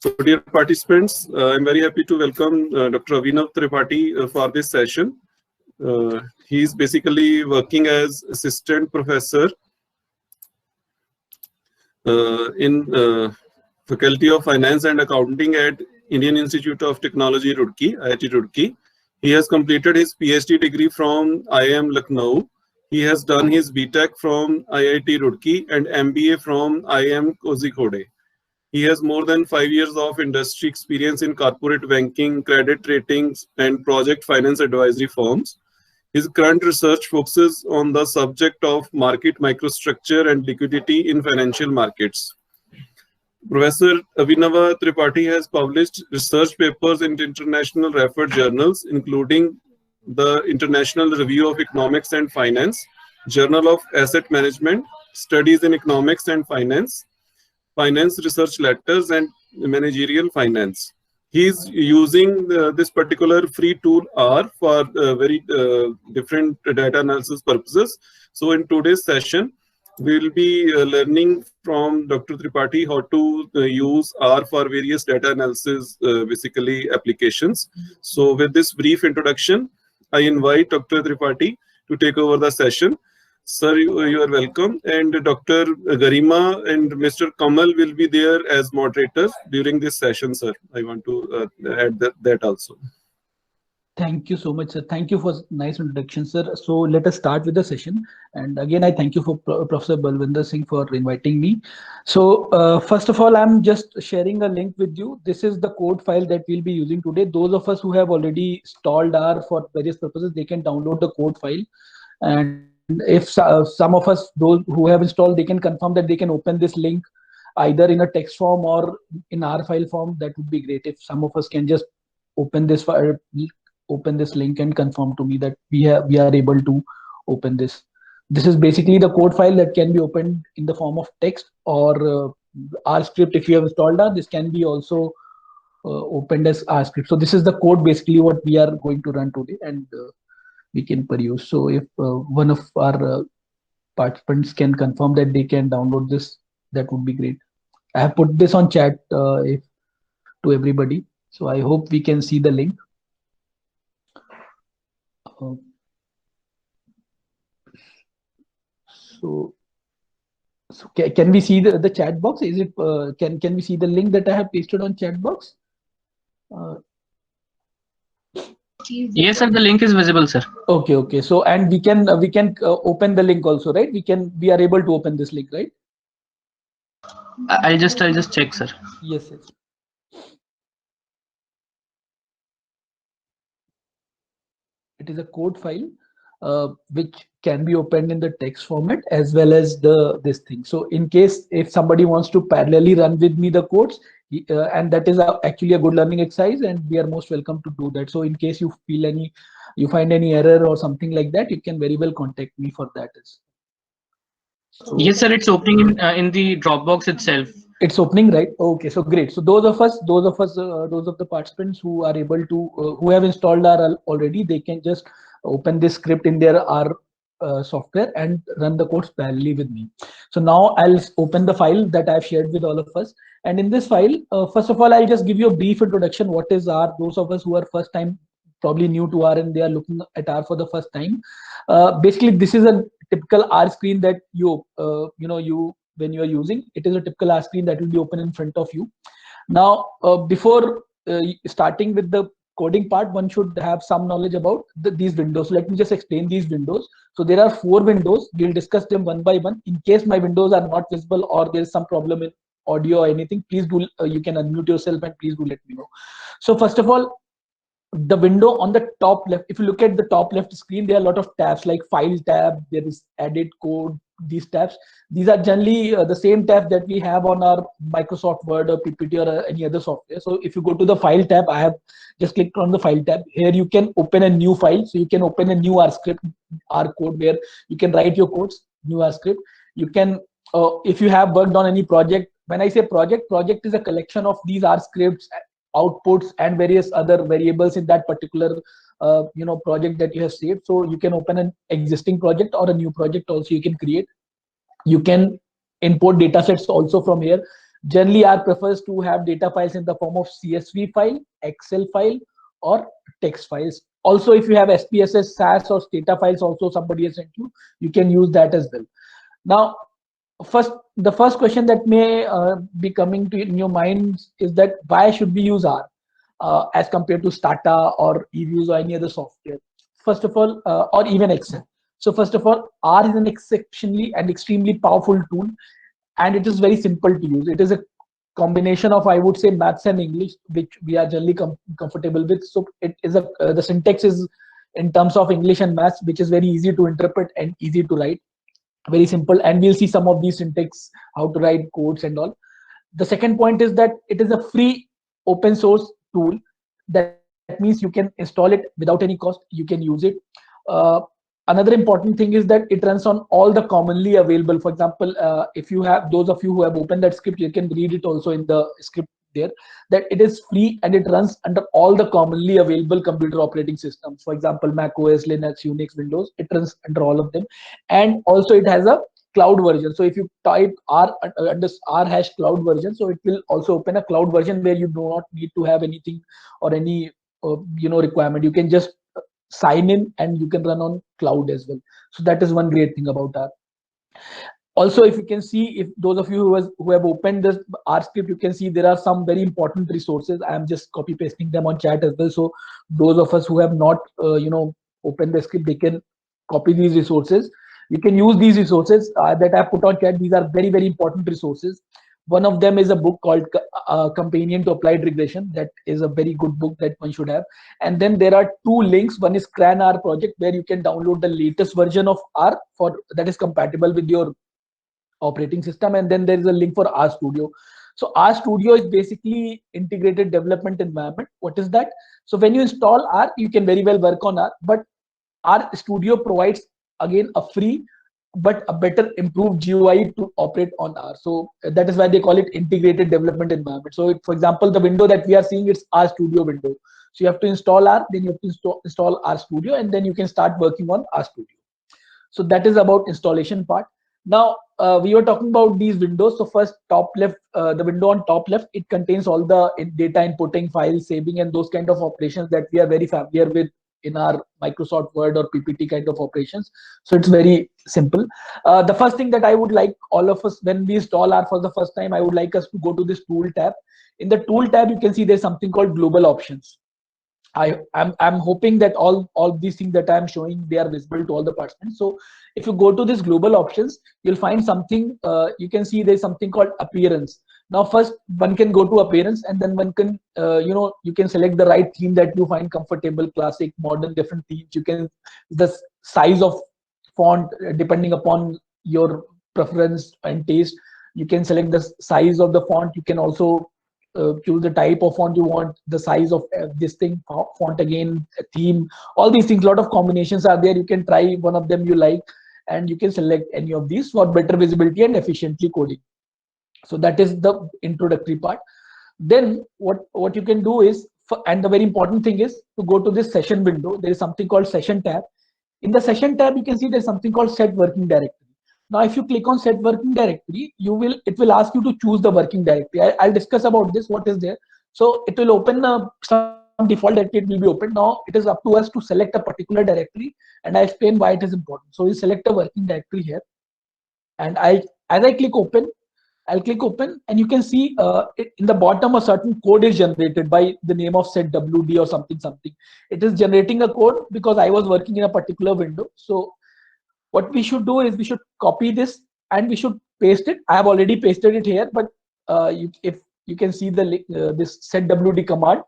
So dear participants, I'm very happy to welcome Dr. Abhinav Tripathi for this session. He is basically working as assistant professor in Faculty of Finance and Accounting at Indian Institute of Technology, Roorkee, IIT Roorkee. He has completed his PhD degree from IIM Lucknow. He has done his BTech from IIT Roorkee and MBA from IIM Kozhikode. He has more than 5 years of industry experience in corporate banking, credit ratings, and project finance advisory firms. His current research focuses on the subject of market microstructure and liquidity in financial markets. Professor Abhinav Tripathi has published research papers in international referred journals, including the International Review of Economics and Finance, Journal of Asset Management, Studies in Economics and Finance, Finance Research Letters, and Managerial Finance. He is using this particular free tool R for very different data analysis purposes. So in today's session, we will be learning from Dr. Tripathi how to use R for various data analysis basically applications. So with this brief introduction, I invite Dr. Tripathi to take over the session. Sir, you are welcome. And Dr. Garima and Mr. Kamal will be there as moderators during this session, sir. I want to add that also. Thank you so much, sir. Thank you for nice introduction, sir. So let us start with the session. And again, I thank you for Professor Balwinder Singh for inviting me. So first of all, I'm just sharing a link with you. This is the code file that we'll be using today. Those of us who have already installed R for various purposes, they can download the code file. And if some of us, those who have installed, they can confirm that they can open this link either in a text form or in R file form. That would be great. If some of us can just open this file, open this link and confirm to me that we are able to open this. This is basically the code file that can be opened in the form of text or R script. If you have installed R, this can be also opened as R script. So this is the code basically what we are going to run today, and we can peruse. So if one of our participants can confirm that they can download this, that would be great. I have put this on chat to everybody. So I hope we can see the link. So can we see the chat box? Is it can we see the link that I have pasted on chat box? Yes, sir. The link is visible, sir. Okay. So and we can open the link also, right? We are able to open this link, right? I'll just check, sir. Yes. It is a code file which can be opened in the text format as well as this thing. So in case if somebody wants to parallelly run with me the codes, and that is actually a good learning exercise, and we are most welcome to do that. So in case you find any error or something like that, you can very well contact me for that. So, yes, sir. It's opening in the Dropbox itself. It's opening, right? Okay, so great. So those of the participants who are able to who have installed R already, they can just open this script in their R software and run the codes parallelly with me. So now I'll open the file that I've shared with all of us. And in this file, first of all, I'll just give you a brief introduction. What is R? Those of us who are first time, probably new to R and they are looking at R for the first time. Basically, this is a typical R screen that when you are using. It is a typical R screen that will be open in front of you. Now, before starting with the coding part, one should have some knowledge about these windows. So let me just explain these windows. So there are 4 windows. We'll discuss them one by one. In case my windows are not visible or there is some problem in audio or anything, please do. You can unmute yourself and please do let me know. So first of all, the window on the top left, if you look at the top left screen, there are a lot of tabs like File tab, there is Edit, Code, these tabs. These are generally the same tabs that we have on our Microsoft Word or PPT or any other software. So if you go to the File tab, I have just clicked on the File tab. Here you can open a new file. So you can open a new R script, R code, where you can write your codes, new R script. You can, if you have worked on any project, when I say project is a collection of these R scripts, outputs, and various other variables in that particular project that you have saved. So you can open an existing project or a new project also you can create. You can import data sets also from here. Generally, R prefers to have data files in the form of CSV file, Excel file, or text files. Also, if you have SPSS, SAS, or data files, also somebody has sent you, you can use that as well. Now, the first question that may be coming to in your minds is that why should we use R as compared to Stata or eViews or any other software? First of all, or even Excel. So first of all, R is an exceptionally and extremely powerful tool, and it is very simple to use. It is a combination of, I would say, maths and English, which we are generally comfortable with. So it is the syntax is in terms of English and maths, which is very easy to interpret and easy to write. Very simple, and we'll see some of these syntax, how to write codes and all. The second point is that it is a free open source tool. That means you can install it without any cost. You can use it. Another important thing is that it runs on all the commonly available. For example, if you have, those of you who have opened that script, you can read it also in the script there, that it is free and it runs under all the commonly available computer operating systems. For example, Mac OS, Linux, Unix, Windows, it runs under all of them. And also it has a cloud version. So if you type R /cloud version, so it will also open a cloud version where you do not need to have anything or any requirement. You can just sign in and you can run on cloud as well. So that is one great thing about R. Also, if you can see, if those of you who have opened this R script, you can see there are some very important resources. I am just copy pasting them on chat as well. So those of us who have not opened the script, they can copy these resources. You can use these resources that I put on chat. These are very, very important resources. One of them is a book called Companion to Applied Regression. That is a very good book that one should have. And then there are two links. One is CRAN R project, where you can download the latest version of R that is compatible with your operating system. And then there is a link for RStudio. So RStudio is basically integrated development environment. What is that? So when you install R, you can very well work on R, but RStudio provides again a free but a better improved GUI to operate on R. So that is why they call it integrated development environment. So for example, the window that we are seeing, it's RStudio window. So you have to install R, then you have to install RStudio, and then you can start working on RStudio. So that is about installation part. Now we were talking about these windows. So first, top left, the window on top left, it contains all the data inputting, file saving, and those kind of operations that we are very familiar with in our Microsoft Word or PPT kind of operations. So it's very simple. The first thing that I would like all of us, when we install R for the first time, I would like us to go to this tool tab. In the tool tab, you can see there's something called global options. I'm hoping that all these things that I'm showing, they are visible to all the participants. So if you go to this global options, you'll find something. You can see there's something called appearance. Now first one can go to appearance, and then one can you can select the right theme that you find comfortable, classic, modern, different themes. You can the size of font depending upon your preference and taste. You can select the size of the font. You can also choose the type of font you want, the size of this thing, font again, theme, all these things. A lot of combinations are there. You can try one of them you like, and you can select any of these for better visibility and efficiently coding. So that is the introductory part. Then what you can do is, and the very important thing is to go to this session window. There is something called session tab. In the session tab, you can see there's something called set working directory. Now, if you click on set working directory, it will ask you to choose the working directory. I'll discuss about this, what is there. So it will open some default directory, it will be open. Now it is up to us to select a particular directory, and I explain why it is important. So we select a working directory here, and as I click open, I'll click open, and you can see in the bottom a certain code is generated by the name of setwd or something. It is generating a code because I was working in a particular window. So what we should do is we should copy this and we should paste it. I have already pasted it here, but if you can see this setwd command,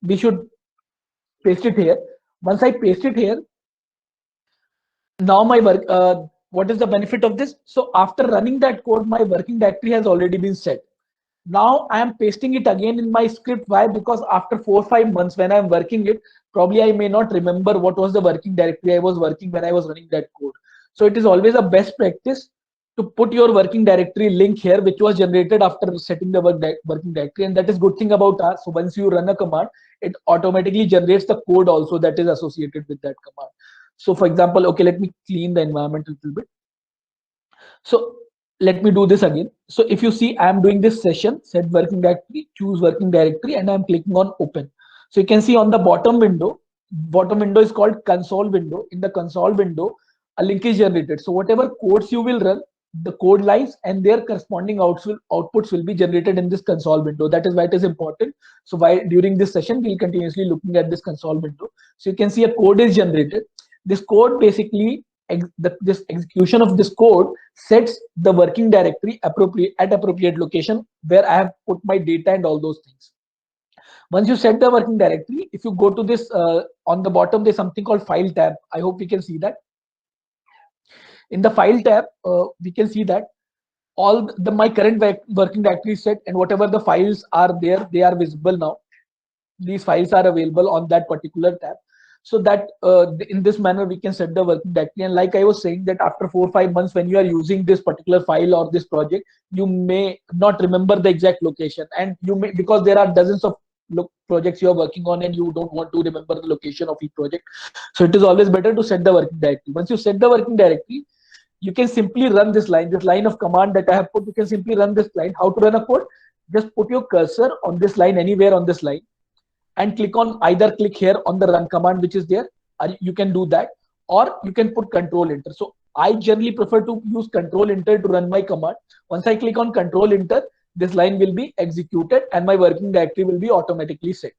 we should paste it here. Once I paste it here, now my work. What is the benefit of this? So after running that code, my working directory has already been set. Now I am pasting it again in my script. Why? Because after 4 or 5 months when I'm working it, probably I may not remember what was the working directory I was working when I was running that code. So it is always a best practice to put your working directory link here, which was generated after setting the working directory. And that is good thing about R. So once you run a command, it automatically generates the code also that is associated with that command. So for example, okay, let me clean the environment a little bit. So let me do this again. So if you see, I'm doing this session, set working directory, choose working directory, and I'm clicking on open. So you can see on the bottom window is called console window. In the console window, a link is generated. So whatever codes you will run, the code lines and their corresponding outputs will be generated in this console window. That is why it is important. So why during this session, we'll continuously looking at this console window. So you can see a code is generated. This code basically, this execution of this code sets the working directory at appropriate location where I have put my data and all those things. Once you set the working directory, if you go to this on the bottom, there's something called file tab. I hope we can see that. In the file tab, we can see that all my current working directory is set, and whatever the files are there, they are visible now. These files are available on that particular tab. So that in this manner, we can set the working directory. And like I was saying, that after 4 or 5 months, when you are using this particular file or this project, you may not remember the exact location, and you may, because there are dozens of projects you are working on and you don't want to remember the location of each project. So it is always better to set the working directory. Once you set the working directory, you can simply run this line of command that I have put. You can simply run this line. How to run a code? Just put your cursor on this line, anywhere on this line, and click here on the run command which is there. You can do that, or you can put control enter. So I generally prefer to use control enter to run my command. Once I click on control enter, this line will be executed and my working directory will be automatically set.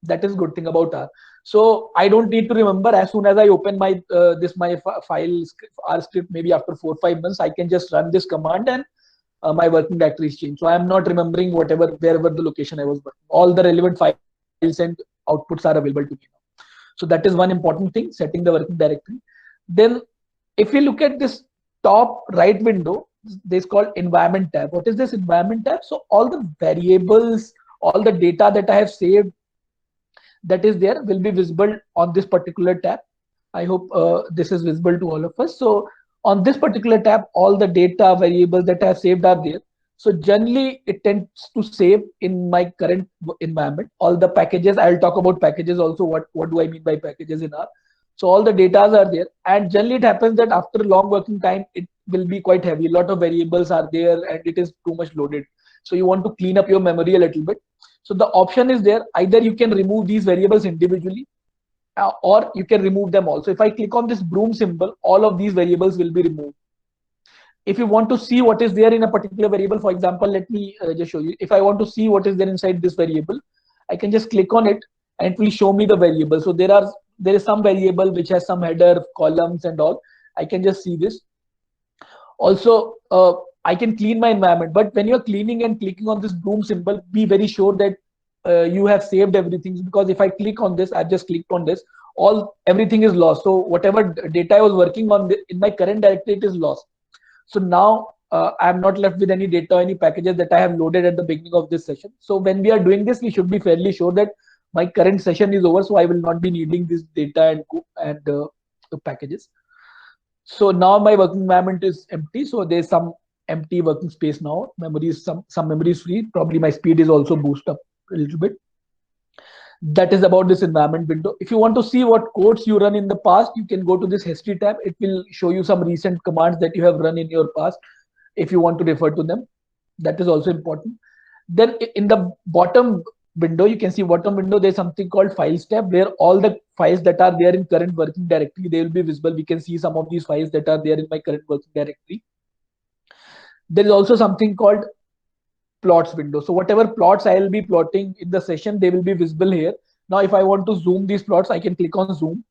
That is good thing about R. So I don't need to remember. As soon as I open my file R script, maybe after 4 or 5 months, I can just run this command and my working directory is changed. So I am not remembering wherever the location I was working. All the relevant files and outputs are available to me now. So that is one important thing, setting the working directory. Then if we look at this top right window, this is called environment tab. What is this environment tab? So all the variables, all the data that I have saved that is there will be visible on this particular tab. I hope this is visible to all of us. So on this particular tab, all the data variables that I have saved are there. So generally it tends to save in my current environment. All the packages, I'll talk about packages also. What do I mean by packages in R? So all the data are there, and generally it happens that after a long working time, it will be quite heavy. A lot of variables are there and it is too much loaded. So you want to clean up your memory a little bit. So the option is there. Either you can remove these variables individually or you can remove them also. If I click on this broom symbol, all of these variables will be removed. If you want to see what is there in a particular variable, for example, let me just show you. If I want to see what is there inside this variable, I can just click on it and it will show me the variable. So there is some variable which has some header, columns and all. I can just see this. Also, I can clean my environment, but when you're cleaning and clicking on this broom symbol, be very sure that you have saved everything, because if I click on this, I've just clicked on this, everything is lost. So whatever data I was working on in my current directory, it is lost. So now I'm not left with any data or any packages that I have loaded at the beginning of this session. So when we are doing this, we should be fairly sure that my current session is over, so I will not be needing this data and the packages. So now my working environment is empty. So there's some empty working space now. Memory is some memory is free. Probably my speed is also boosted up a little bit. That is about this environment window. If you want to see what codes you run in the past, you can go to this history tab. It will show you some recent commands that you have run in your past if you want to refer to them. That is also important. Then in the bottom window, you can see bottom window, there's something called files tab, where all the files that are there in current working directory, they will be visible. We can see some of these files that are there in my current working directory. There is also something called plots window. So whatever plots I will be plotting in the session, they will be visible here. Now, if I want to zoom these plots, I can click on zoom.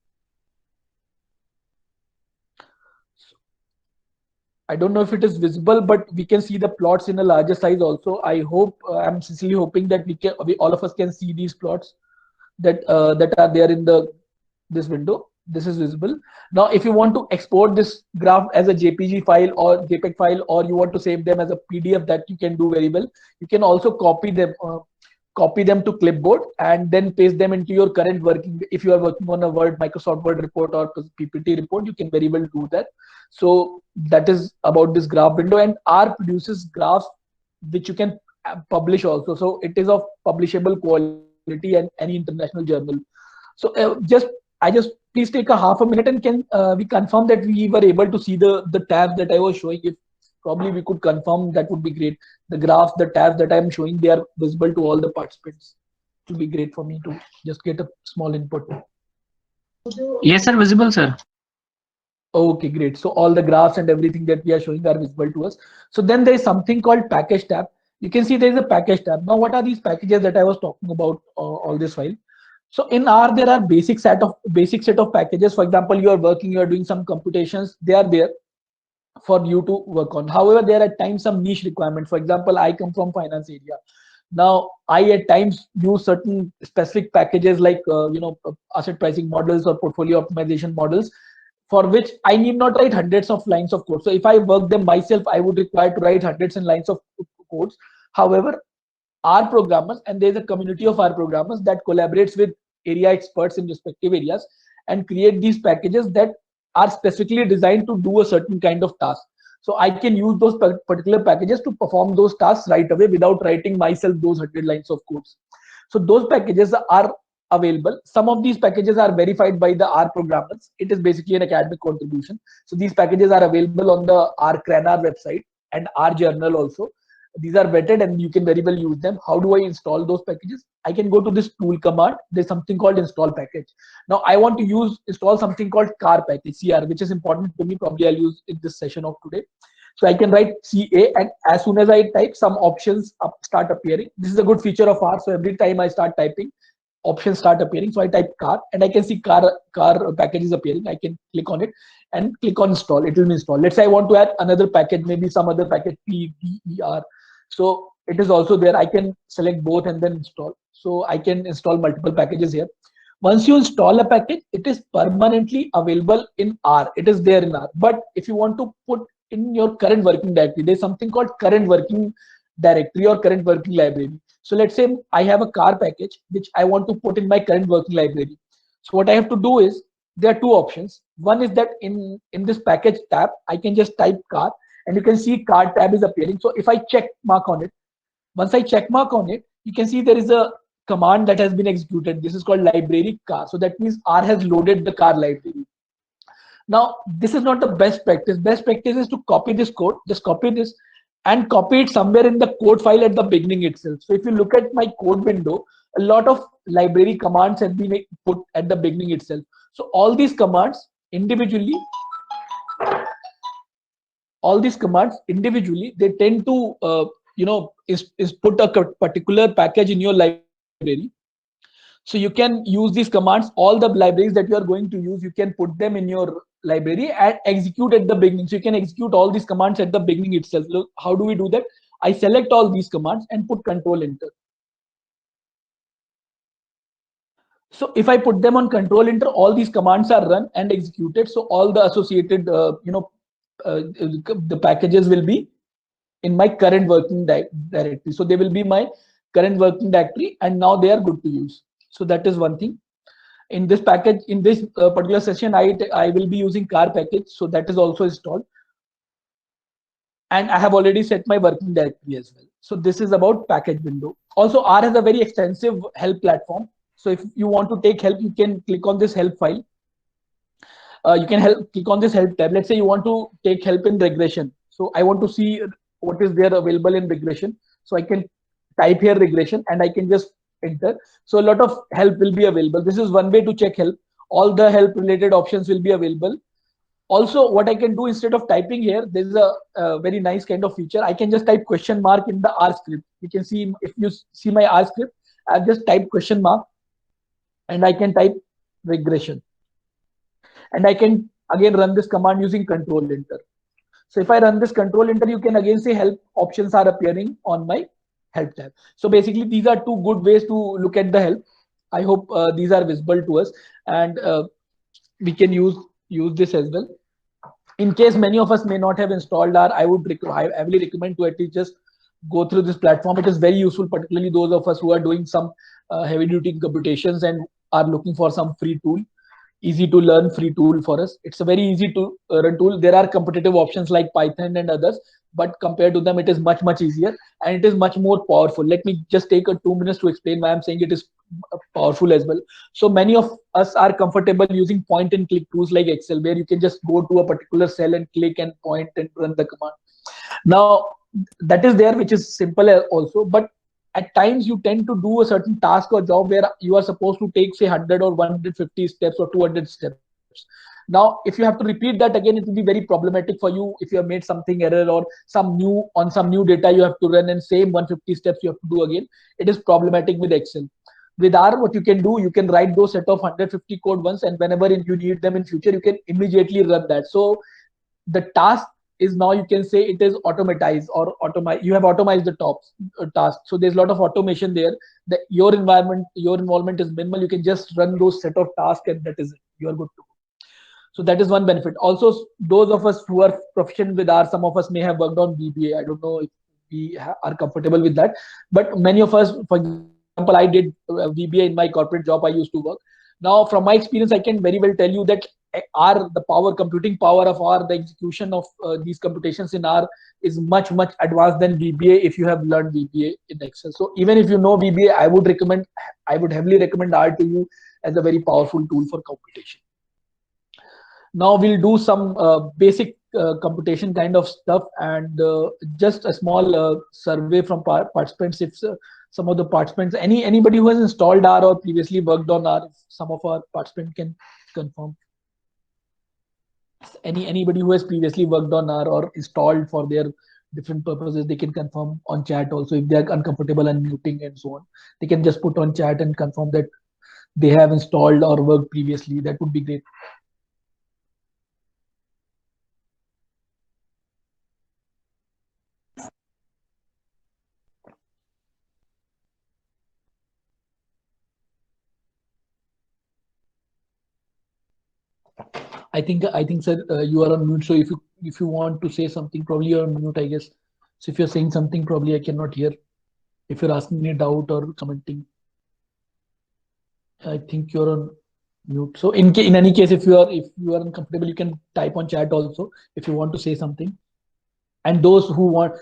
I don't know if it is visible, but we can see the plots in a larger size also. I hope, I'm sincerely hoping that all of us can see these plots that are there in this window. This is visible. Now, if you want to export this graph as a JPG file or JPEG file, or you want to save them as a PDF, that you can do very well. You can also copy them to clipboard and then paste them into your current working. If you are working on a Microsoft Word report or PPT report, you can very well do that. So that is about this graph window, and R produces graphs which you can publish also. So it is of publishable quality and any international journal. So please take a half a minute and can we confirm that we were able to see the tabs that I was showing. probably we could confirm, that would be great. The graphs, the tabs that I am showing, they are visible to all the participants. It will be great for me to just get a small input. Yes, sir, visible, sir. Okay, great. So all the graphs and everything that we are showing are visible to us. So then there is something called package tab. You can see there is a package tab. Now, what are these packages that I was talking about all this while? So in R, there are basic set of packages. For example, you are working, you are doing some computations. They are there for you to work on. However, there are at times some niche requirements. For example, I come from finance area. Now, I at times use certain specific packages like asset pricing models or portfolio optimization models, for which I need not write hundreds of lines of code. So if I work them myself, I would require to write hundreds and lines of codes. However, R programmers, and there's a community of R programmers that collaborates with area experts in respective areas and create these packages that are specifically designed to do a certain kind of task. So I can use those particular packages to perform those tasks right away without writing myself those 100 lines of codes. So those packages are available. Some of these packages are verified by the R programmers. It is basically an academic contribution. So these packages are available on the R Cranar website and R journal also. These are vetted and you can very well use them. How do I install those packages? I can go to this tool command. There's something called install package. Now I want to install something called car package, CR, which is important to me. Probably I'll use in this session of today. So I can write CA, and as soon as I type, some options start appearing. This is a good feature of R. So every time I start typing, options start appearing. So I type car and I can see car package is appearing. I can click on it and click on install. It will be installed. Let's say I want to add another package, maybe some other package, PDER. So it is also there. I can select both and then install. So I can install multiple packages here. Once you install a package, it is permanently available in R. It is there in R. But if you want to put in your current working directory, there's something called current working directory or current working library. So let's say I have a car package which I want to put in my current working library. So what I have to do is, there are two options. One is that in this package tab, I can just type car and you can see car tab is appearing. So if I check mark on it, once I check mark on it, you can see there is a command that has been executed. This is called library car. So that means R has loaded the car library. Now, this is not the best practice. Best practice is to copy this code, just copy this and copy it somewhere in the code file at the beginning itself. So if you look at my code window, a lot of library commands have been put at the beginning itself. So all these commands individually, they tend to, is put a particular package in your library. So you can use these commands. All the libraries that you are going to use, you can put them in your library and execute at the beginning. So you can execute all these commands at the beginning itself. Look, how do we do that? I select all these commands and put Control Enter. So if I put them on Control Enter, all these commands are run and executed. So all the associated, the packages will be in my current working directory. So they will be my current working directory, and now they are good to use. So that is one thing. In this package, in this particular session, I will be using car package. So that is also installed. And I have already set my working directory as well. So this is about package window. Also, R has a very extensive help platform. So if you want to take help, you can click on this help file. You can click on this help tab. Let's say you want to take help in regression. So I want to see what is there available in regression. So I can type here regression and I can just enter. So a lot of help will be available. This is one way to check help. All the help related options will be available. Also, what I can do, instead of typing here, there is a very nice kind of feature. I can just type question mark in the R script. You can see, if you see my R script, I've just typed question mark and I can type regression. And I can again run this command using Control Enter. So if I run this Control Enter, you can again see help options are appearing on my help tab. So basically, these are two good ways to look at the help. I hope these are visible to us, and we can use this as well. In case many of us may not have installed R, I heavily recommend to at least just go through this platform. It is very useful, particularly those of us who are doing some heavy duty computations and are looking for some free tool. Easy to learn free tool for us. It's a very easy to run tool. There are competitive options like Python and others, but compared to them, it is much easier and it is much more powerful. Let me just take 2 minutes to explain why I'm saying it is powerful as well. So many of us are comfortable using point and click tools like Excel, where you can just go to a particular cell and click and point and run the command. Now that is there, which is simple also, but at times you tend to do a certain task or job where you are supposed to take say 100 or 150 steps or 200 steps. Now if you have to repeat that again, it will be very problematic for you if you have made something error or some new data you have to run and same 150 steps you have to do again. It is problematic with Excel. With R, what you can do, you can write those set of 150 code once, and whenever you need them in future, you can immediately run that. So the task is, now you can say, it is automatized or you have automated the top task. So there's a lot of automation there. Your involvement is minimal. You can just run those set of tasks and that is it. You are good to go. So that is one benefit. Also, those of us who are proficient with R, some of us may have worked on VBA. I don't know if we are comfortable with that, but many of us, for example, I did VBA in my corporate job I used to work. Now, from my experience, I can very well tell you that R, the computing power of R, the execution of these computations in R is much advanced than VBA if you have learned VBA in Excel. So even if you know VBA, I would heavily recommend R to you as a very powerful tool for computation. Now we'll do some basic computation kind of stuff, and just a small survey from participants. If some of the participants, anybody who has installed R or previously worked on R, some of our participants can confirm. Anybody who has previously worked on R or installed for their different purposes, they can confirm on chat also. If they are uncomfortable unmuting and so on, they can just put on chat and confirm that they have installed or worked previously. That would be great. I think, sir, you are on mute. So if you want to say something, probably you're on mute, I guess. So if you're saying something, probably I cannot hear. If you're asking me a doubt or commenting, I think you're on mute. So in any case, if you are uncomfortable, you can type on chat also if you want to say something. And those who want,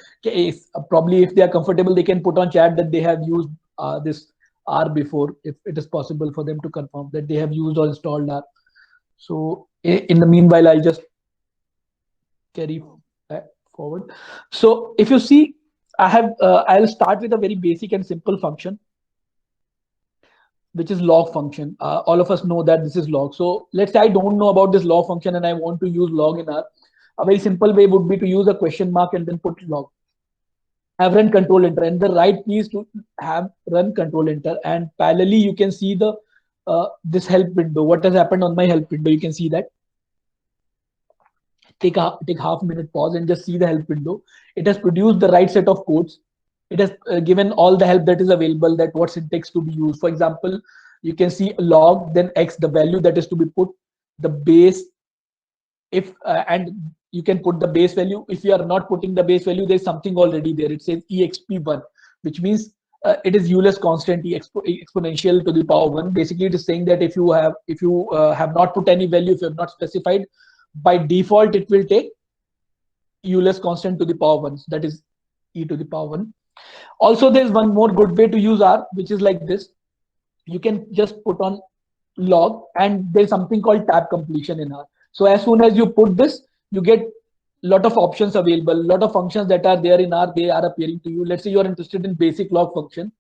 probably if they are comfortable, they can put on chat that they have used this R before, if it is possible for them to confirm that they have used or installed R. So in the meanwhile, I'll just carry forward. So if you see, I'll start with a very basic and simple function, which is log function. All of us know that this is log. So let's say I don't know about this log function and I want to use log in R. A very simple way would be to use a question mark and then put log. I've run control enter, and the right key is to have run control enter, and parallelly you can see the this help window. What has happened on my help window? You can see that. Take half a minute pause and just see the help window. It has produced the right set of codes. It has given all the help that is available, that what syntax to be used. For example, you can see log, then x, the value that is to be put, the base, if and you can put the base value. If you are not putting the base value, there's something already there. It says exp1, which means it is Euler's constant, exponential to the power 1. Basically, it is saying that if you have not put any value, if you have not specified, by default it will take Euler's constant to the power 1. So that is e to the power 1. Also, there's one more good way to use R, which is like this. You can just put on log, and there's something called tab completion in R. So as soon as you put this, you get a lot of options available, a lot of functions that are there in R, they are appearing to you. Let's say you're interested in basic log function.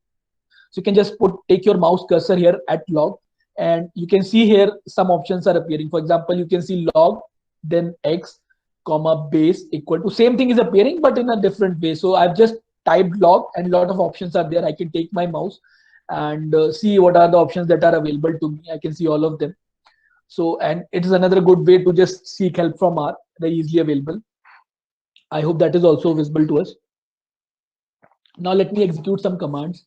So you can just take your mouse cursor here at log, and you can see here some options are appearing. For example, you can see log, then x, comma, base equal to, same thing is appearing, but in a different way. So I've just typed log and a lot of options are there. I can take my mouse and see what are the options that are available to me. I can see all of them. So, and it is another good way to just seek help from R, very easily available. I hope that is also visible to us. Now let me execute some commands.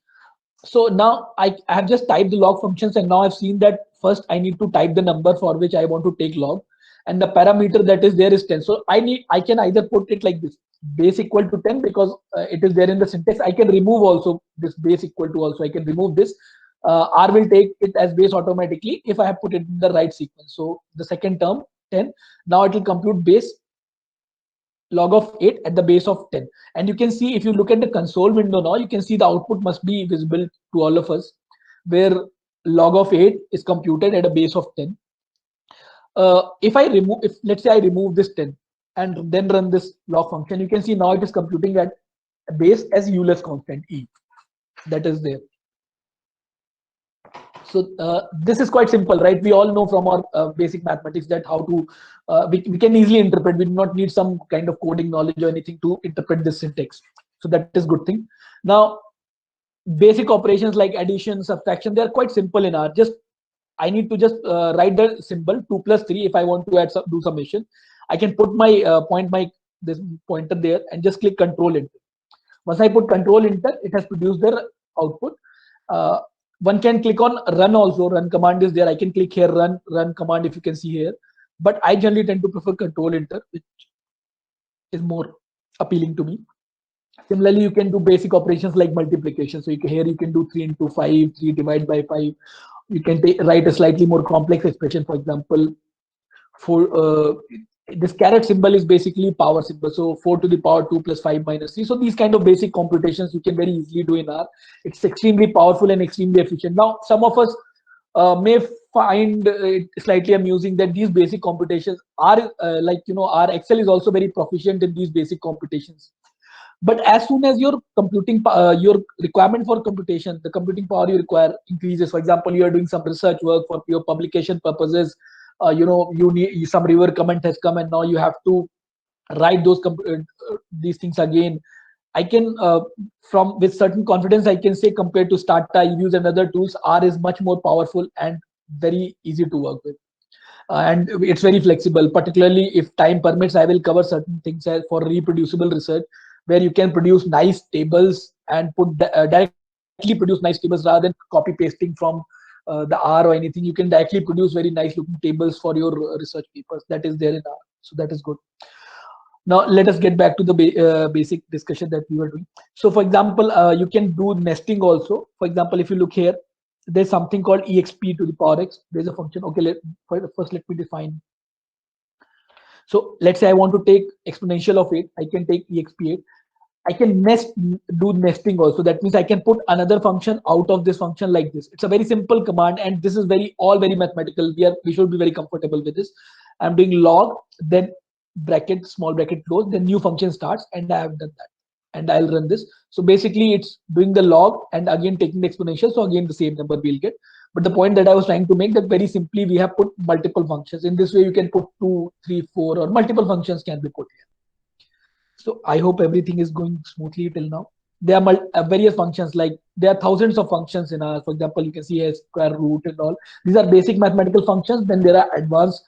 So now I have just typed the log functions, and now I've seen that first I need to type the number for which I want to take log, and the parameter that is there is 10. So I can either put it like this, base equal to 10, because it is there in the syntax. I can remove also this base equal to also. I can remove this. R will take it as base automatically if I have put it in the right sequence. So the second term 10. Now it will compute base log of 8 at the base of 10. And you can see, if you look at the console window now, you can see the output must be visible to all of us, where log of 8 is computed at a base of 10. If let's say I remove this 10, and then run this log function, you can see now it is computing at a base as Euler's constant E that is there. So this is quite simple, right? We all know from our basic mathematics that how to we can easily interpret. We do not need some kind of coding knowledge or anything to interpret this syntax. So that is good thing. Now, basic operations like addition, subtraction, they are quite simple in R. Just I need to just write the symbol 2 plus 3 if I want to do summation. I can put my this pointer there and just click Control Enter. Once I put Control Enter, it has produced the output. One can click on run also. Run command is there. I can click here run command if you can see here. But I generally tend to prefer Control Enter, which is more appealing to me. Similarly, you can do basic operations like multiplication. So here you can do 3 into 5, 3 divided by 5. You can write a slightly more complex expression. For example, for this caret symbol is basically power symbol. So 4 to the power 2 plus 5 minus 3. So these kind of basic computations you can very easily do in R. It's extremely powerful and extremely efficient. Now, some of us may find it slightly amusing that these basic computations are our Excel is also very proficient in these basic computations. But as soon as your computing, your requirement for computation, the computing power you require increases. For example, you are doing some research work for your publication purposes. You need some reviewer comment has come, and now you have to write these things again. I can, with certain confidence, I can say compared to Stata, EViews and other tools, R is much more powerful and very easy to work with. And it's very flexible. Particularly if time permits, I will cover certain things for reproducible research, where you can produce nice tables and put directly produce nice tables rather than copy pasting from the R or anything. You can directly produce very nice looking tables for your research papers. That is there in R. So that is good. Now let us get back to the basic discussion that we were doing. So for example, you can do nesting also. For example, if you look here, there's something called exp to the power x. There's a function. Okay, first let me define. So let's say I want to take exponential of 8. I can take exp8. I can do nesting also. That means I can put another function out of this function like this. It's a very simple command, and this is all very mathematical. We should be very comfortable with this. I'm doing log, then bracket, small bracket close, then new function starts, and I have done that. And I'll run this. So basically it's doing the log and again taking the exponential. So again the same number we'll get. But the point that I was trying to make, that very simply we have put multiple functions. In this way you can put 2, 3, 4 or multiple functions can be put here. So I hope everything is going smoothly till now. There are various functions, like there are thousands of functions in R. For example, you can see here square root and all. These are basic mathematical functions. Then there are advanced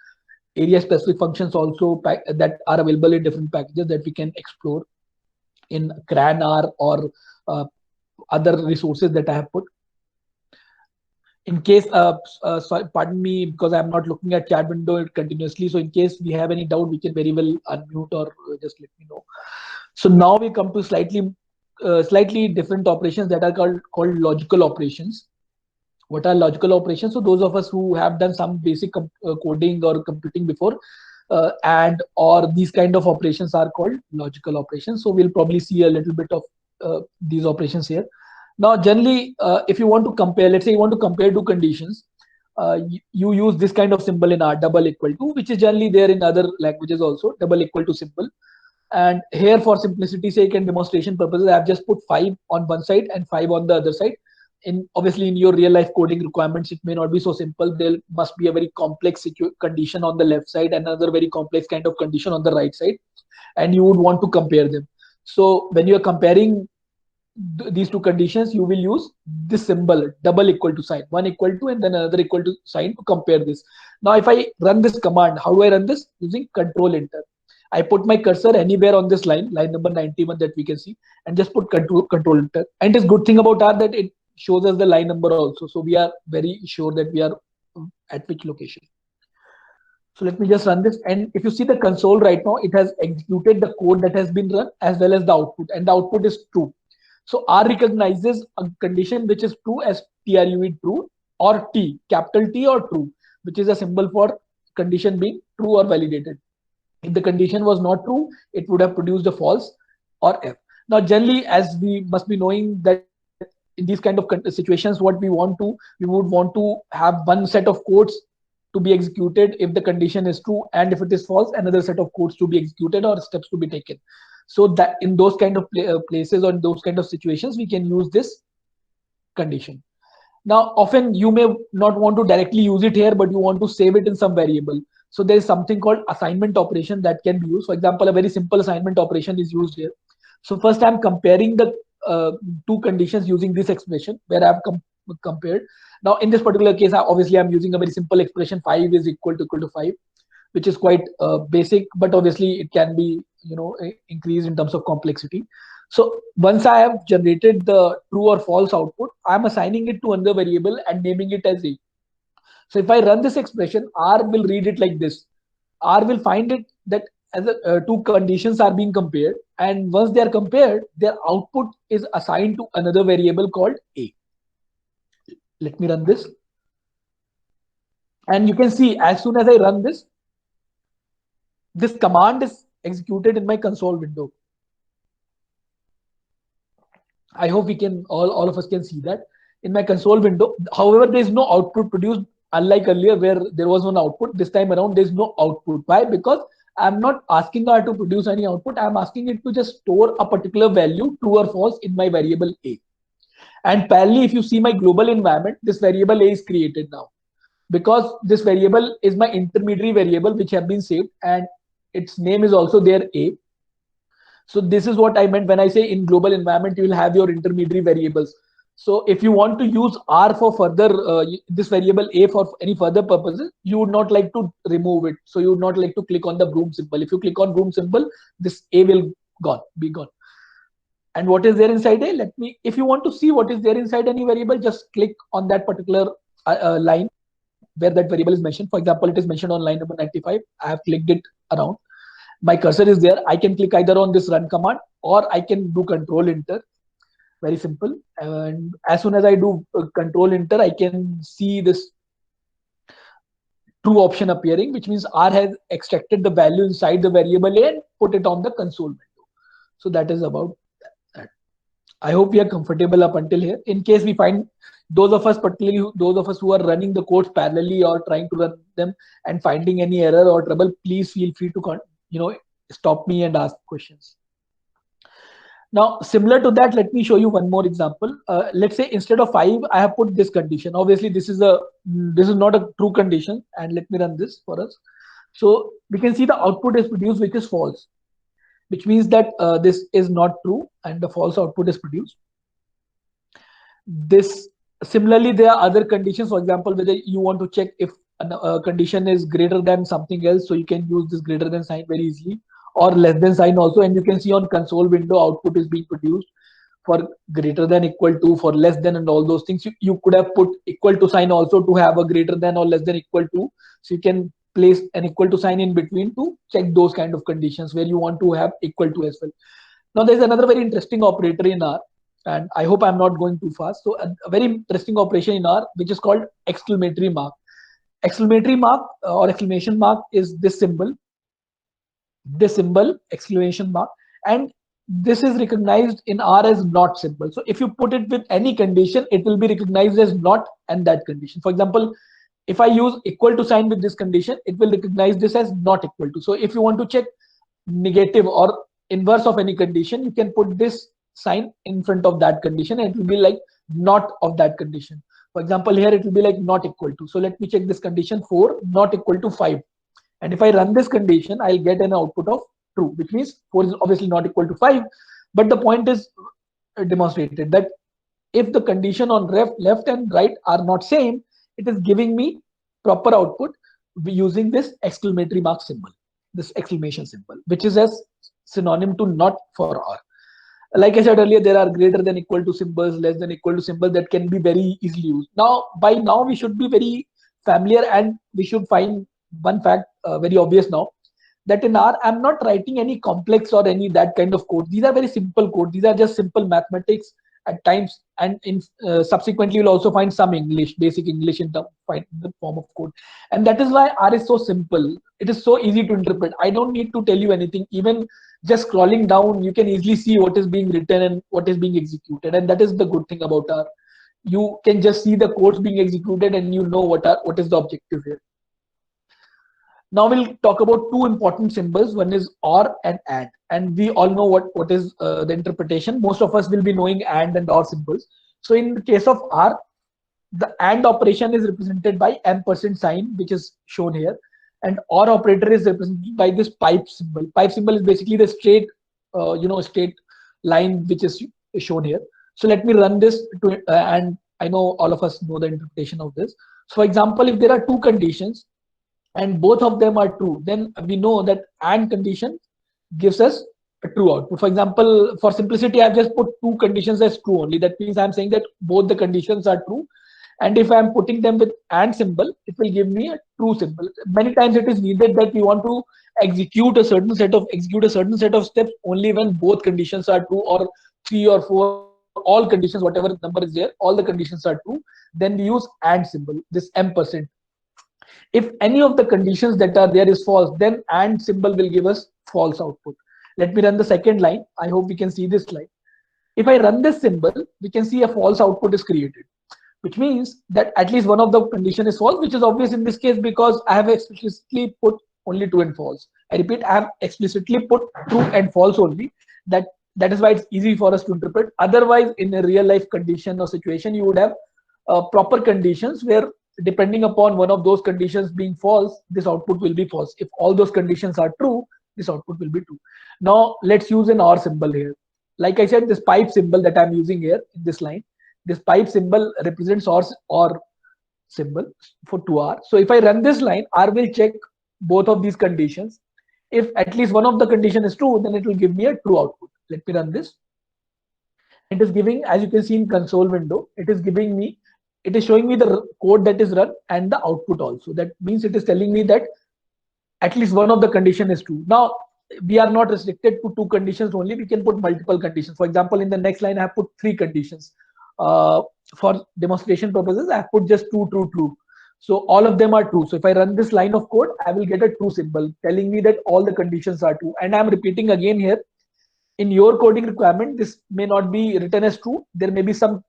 area specific functions also that are available in different packages that we can explore in CRAN R or other resources that I have put. In case, sorry, pardon me, because I'm not looking at chat window continuously. So in case we have any doubt, we can very well unmute or just let me know. So now we come to slightly different operations that are called logical operations. What are logical operations? So those of us who have done some basic coding or computing before, or these kind of operations are called logical operations. So we'll probably see a little bit of these operations here. Now, generally, if you want to compare, let's say you want to compare two conditions, you use this kind of symbol in R, double equal to, which is generally there in other languages also, double equal to symbol. And here, for simplicity's sake and demonstration purposes, I have just put 5 on one side and 5 on the other side. Obviously, in your real life coding requirements, it may not be so simple. There must be a very complex condition on the left side and another very complex kind of condition on the right side, and you would want to compare them. So when you are comparing these two conditions, you will use this symbol, double equal to sign, one equal to and then another equal to sign to compare this. Now, if I run this command, how do I run this? Using Control Enter. I put my cursor anywhere on this line number 91 that we can see, and just put Control Enter. And this good thing about R that it shows us the line number also. So we are very sure that we are at which location. So let me just run this. And if you see the console right now, it has executed the code that has been run as well as the output, and the output is true. So R recognizes a condition which is true as TRUE true, or T, capital T or true, which is a symbol for condition being true or validated. If the condition was not true, it would have produced a false or F. Now, generally, as we must be knowing that in these kind of situations, what we would want to have one set of codes to be executed if the condition is true, and if it is false, another set of codes to be executed or steps to be taken. So that in those kind of places or in those kind of situations, we can use this condition. Now, often you may not want to directly use it here, but you want to save it in some variable. So there is something called assignment operation that can be used. For example, a very simple assignment operation is used here. So first I'm comparing the two conditions using this expression where I've compared. Now in this particular case, obviously I'm using a very simple expression, 5 is equal to 5, which is quite basic, but obviously it can be, you know, increased in terms of complexity. So once I have generated the true or false output, I'm assigning it to another variable and naming it as A. So if I run this expression, R will read it like this. R will find it that as two conditions are being compared, and once they are compared, their output is assigned to another variable called A. Let me run this. And you can see as soon as I run this, this command is executed in my console window. I hope we can, all of us can see that in my console window. However, there is no output produced, unlike earlier where there was one output. This time around, there is no output. Why? Because I'm not asking R to produce any output. I'm asking it to just store a particular value, true or false, in my variable A. And parallelly, if you see my global environment, this variable A is created now, because this variable is my intermediary variable which have been saved, and its name is also there, A. So this is what I meant when I say in global environment, you will have your intermediary variables. So if you want to use R for further, this variable A for any further purposes, you would not like to remove it. So you would not like to click on the broom symbol. If you click on broom symbol, this A will be gone. And what is there inside A? If you want to see what is there inside any variable, just click on that particular line where that variable is mentioned. For example, it is mentioned on line number 95. I have clicked it around. My cursor is there. I can click either on this run command or I can do control enter. Very simple. And as soon as I do control enter, I can see this true option appearing, which means R has extracted the value inside the variable A and put it on the console window. So that is about that. I hope we are comfortable up until here. In case we find those of us, particularly those of us who are running the codes parallelly or trying to run them and finding any error or trouble, please feel free to stop me and ask questions. Now, similar to that, let me show you one more example. Let's say instead of 5, I have put this condition. Obviously, this is not a true condition, and let me run this for us. So we can see the output is produced, which is false, which means that this is not true, and the false output is produced. Similarly, there are other conditions. For example, whether you want to check if a condition is greater than something else, so you can use this greater than sign very easily, or less than sign also, and you can see on console window output is being produced for greater than, equal to, for less than, and all those things. You could have put equal to sign also to have a greater than or less than equal to, so you can place an equal to sign in between to check those kind of conditions where you want to have equal to as well. Now there's another very interesting operator in R, and I hope I'm not going too fast. So a very interesting operation in R, which is called exclamatory mark. Exclamatory mark or exclamation mark is this symbol, exclamation mark, and this is recognized in R as not symbol. So if you put it with any condition, it will be recognized as not and that condition. For example, if I use equal to sign with this condition, it will recognize this as not equal to. So if you want to check negative or inverse of any condition, you can put this sign in front of that condition and it will be like not of that condition. For example, here it will be like not equal to. So let me check this condition 4, not equal to 5. And if I run this condition, I'll get an output of true, which means 4 is obviously not equal to 5. But the point is demonstrated that if the condition on left and right are not same, it is giving me proper output using this exclamatory mark symbol, this exclamation symbol, which is as synonym to not for R. Like I said earlier, there are greater than equal to symbols, less than equal to symbols that can be very easily used. Now, by now we should be very familiar, and we should find one fact very obvious now, that in R, I'm not writing any complex or any that kind of code. These are very simple code. These are just simple mathematics at times, and in subsequently you'll also find some English, basic English in the form of code. And that is why R is so simple. It is so easy to interpret. I don't need to tell you anything. Even just scrolling down, you can easily see what is being written and what is being executed. And that is the good thing about R. You can just see the codes being executed and you know what is the objective here. Now we'll talk about two important symbols. One is OR and AND, and we all know what is the interpretation. Most of us will be knowing AND and OR symbols. So in the case of R, the AND operation is represented by ampersand sign, which is shown here, and OR operator is represented by this pipe symbol. Pipe symbol is basically the straight, straight line which is shown here. So let me run this to, and I know all of us know the interpretation of this. So for example, if there are two conditions and both of them are true, then we know that AND condition gives us a true output. For example, for simplicity, I've just put two conditions as true only. That means I'm saying that both the conditions are true. And if I'm putting them with AND symbol, it will give me a true symbol. Many times it is needed that we want to execute a certain set of steps only when both conditions are true, or 3 or 4, all conditions, whatever number is there, all the conditions are true. Then we use AND symbol, this ampersand. If any of the conditions that are there is false, then AND symbol will give us false output. Let me run the second line. I hope we can see this line. If I run this symbol, we can see a false output is created, which means that at least one of the condition is false, which is obvious in this case because I have explicitly put only true and false. I repeat, I have explicitly put true and false only. That is why it's easy for us to interpret. Otherwise, in a real life condition or situation, you would have proper conditions where, depending upon one of those conditions being false, this output will be false. If all those conditions are true, this output will be true. Now let's use an OR symbol here. Like I said, this pipe symbol that I'm using here in this line, this pipe symbol represents OR symbol for 2R. So if I run this line, R will check both of these conditions. If at least one of the condition is true, then it will give me a true output. Let me run this. It is giving, as you can see in console window, it is showing me the code that is run and the output also. That means it is telling me that at least one of the condition is true. Now we are not restricted to 2 conditions only. We can put multiple conditions. For example, in the next line, I have put 3 conditions. For demonstration purposes, I have put just 2 true. So all of them are true. So if I run this line of code, I will get a true symbol telling me that all the conditions are true. And I'm repeating again here, in your coding requirement, this may not be written as true. There may be some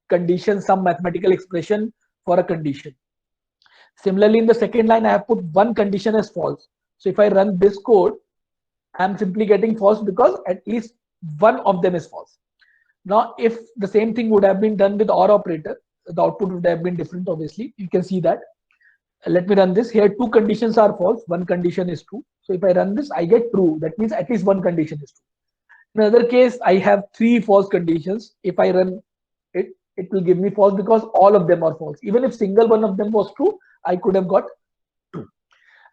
condition, some mathematical expression for a condition. Similarly, in the second line, I have put one condition as false. So if I run this code, I'm simply getting false because at least one of them is false. Now, if the same thing would have been done with OR operator, the output would have been different, obviously. You can see that. Let me run this. Here, 2 conditions are false, 1 condition is true. So if I run this, I get true. That means at least 1 condition is true. In another case, I have 3 false conditions. If I run it, it will give me false because all of them are false. Even if single one of them was true, I could have got true.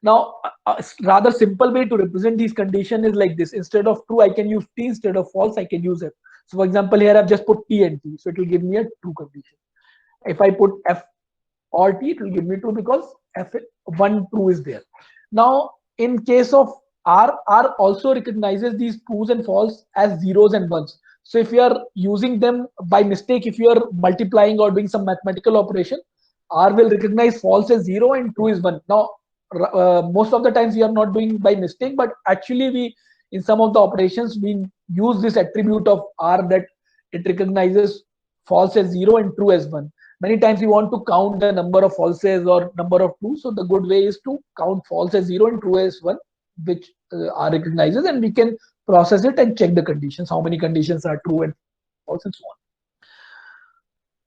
Now, a rather simple way to represent these conditions is like this. Instead of true, I can use T. Instead of false, I can use F. So for example, here I've just put T and T. So it will give me a true condition. If I put F or T, it will give me true because F1 true is there. Now, in case of R also recognizes these trues and false as zeros and ones. So if you are using them by mistake, if you are multiplying or doing some mathematical operation, R will recognize false as 0 and true is 1. Now, most of the times we are not doing by mistake, but actually in some of the operations, we use this attribute of R that it recognizes false as 0 and true as 1. Many times we want to count the number of falses or number of trues. So the good way is to count false as 0 and true as 1, which R recognizes, and we can process it and check the conditions, how many conditions are true and false and so on.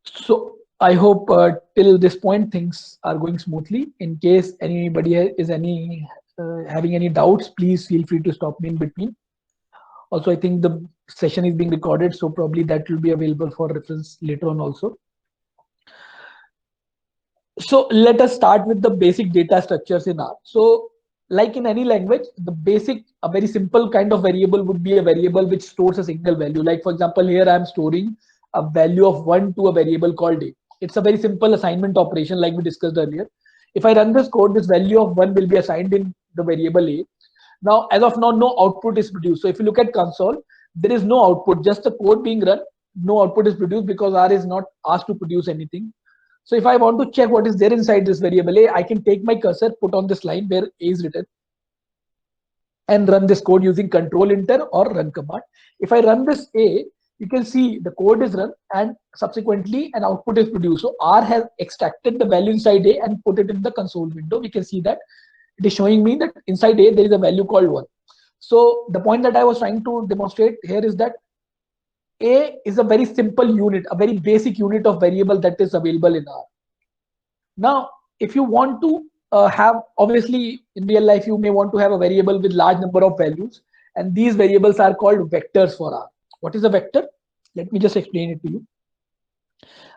So I hope till this point things are going smoothly. In case anybody is having any doubts, please feel free to stop me in between. Also, I think the session is being recorded, so probably that will be available for reference later on also. So let us start with the basic data structures in R. So like in any language, a very simple kind of variable would be a variable which stores a single value. Like for example, here I am storing a value of 1 to a variable called a. It's a very simple assignment operation like we discussed earlier. If I run this code, this value of 1 will be assigned in the variable a. Now, as of now, no output is produced. So if you look at console, there is no output, just the code being run. No output is produced because R is not asked to produce anything. So if I want to check what is there inside this variable a, I can take my cursor, put on this line where a is written, and run this code using control enter or run command. If I run this a, you can see the code is run and subsequently an output is produced. So R has extracted the value inside a and put it in the console window. We can see that it is showing me that inside A there is a value called 1. So the point that I was trying to demonstrate here is that A is a very simple unit, a very basic unit of variable that is available in R. Now, if you want to have, obviously in real life, you may want to have a variable with large number of values, and these variables are called vectors for R. What is a vector? Let me just explain it to you.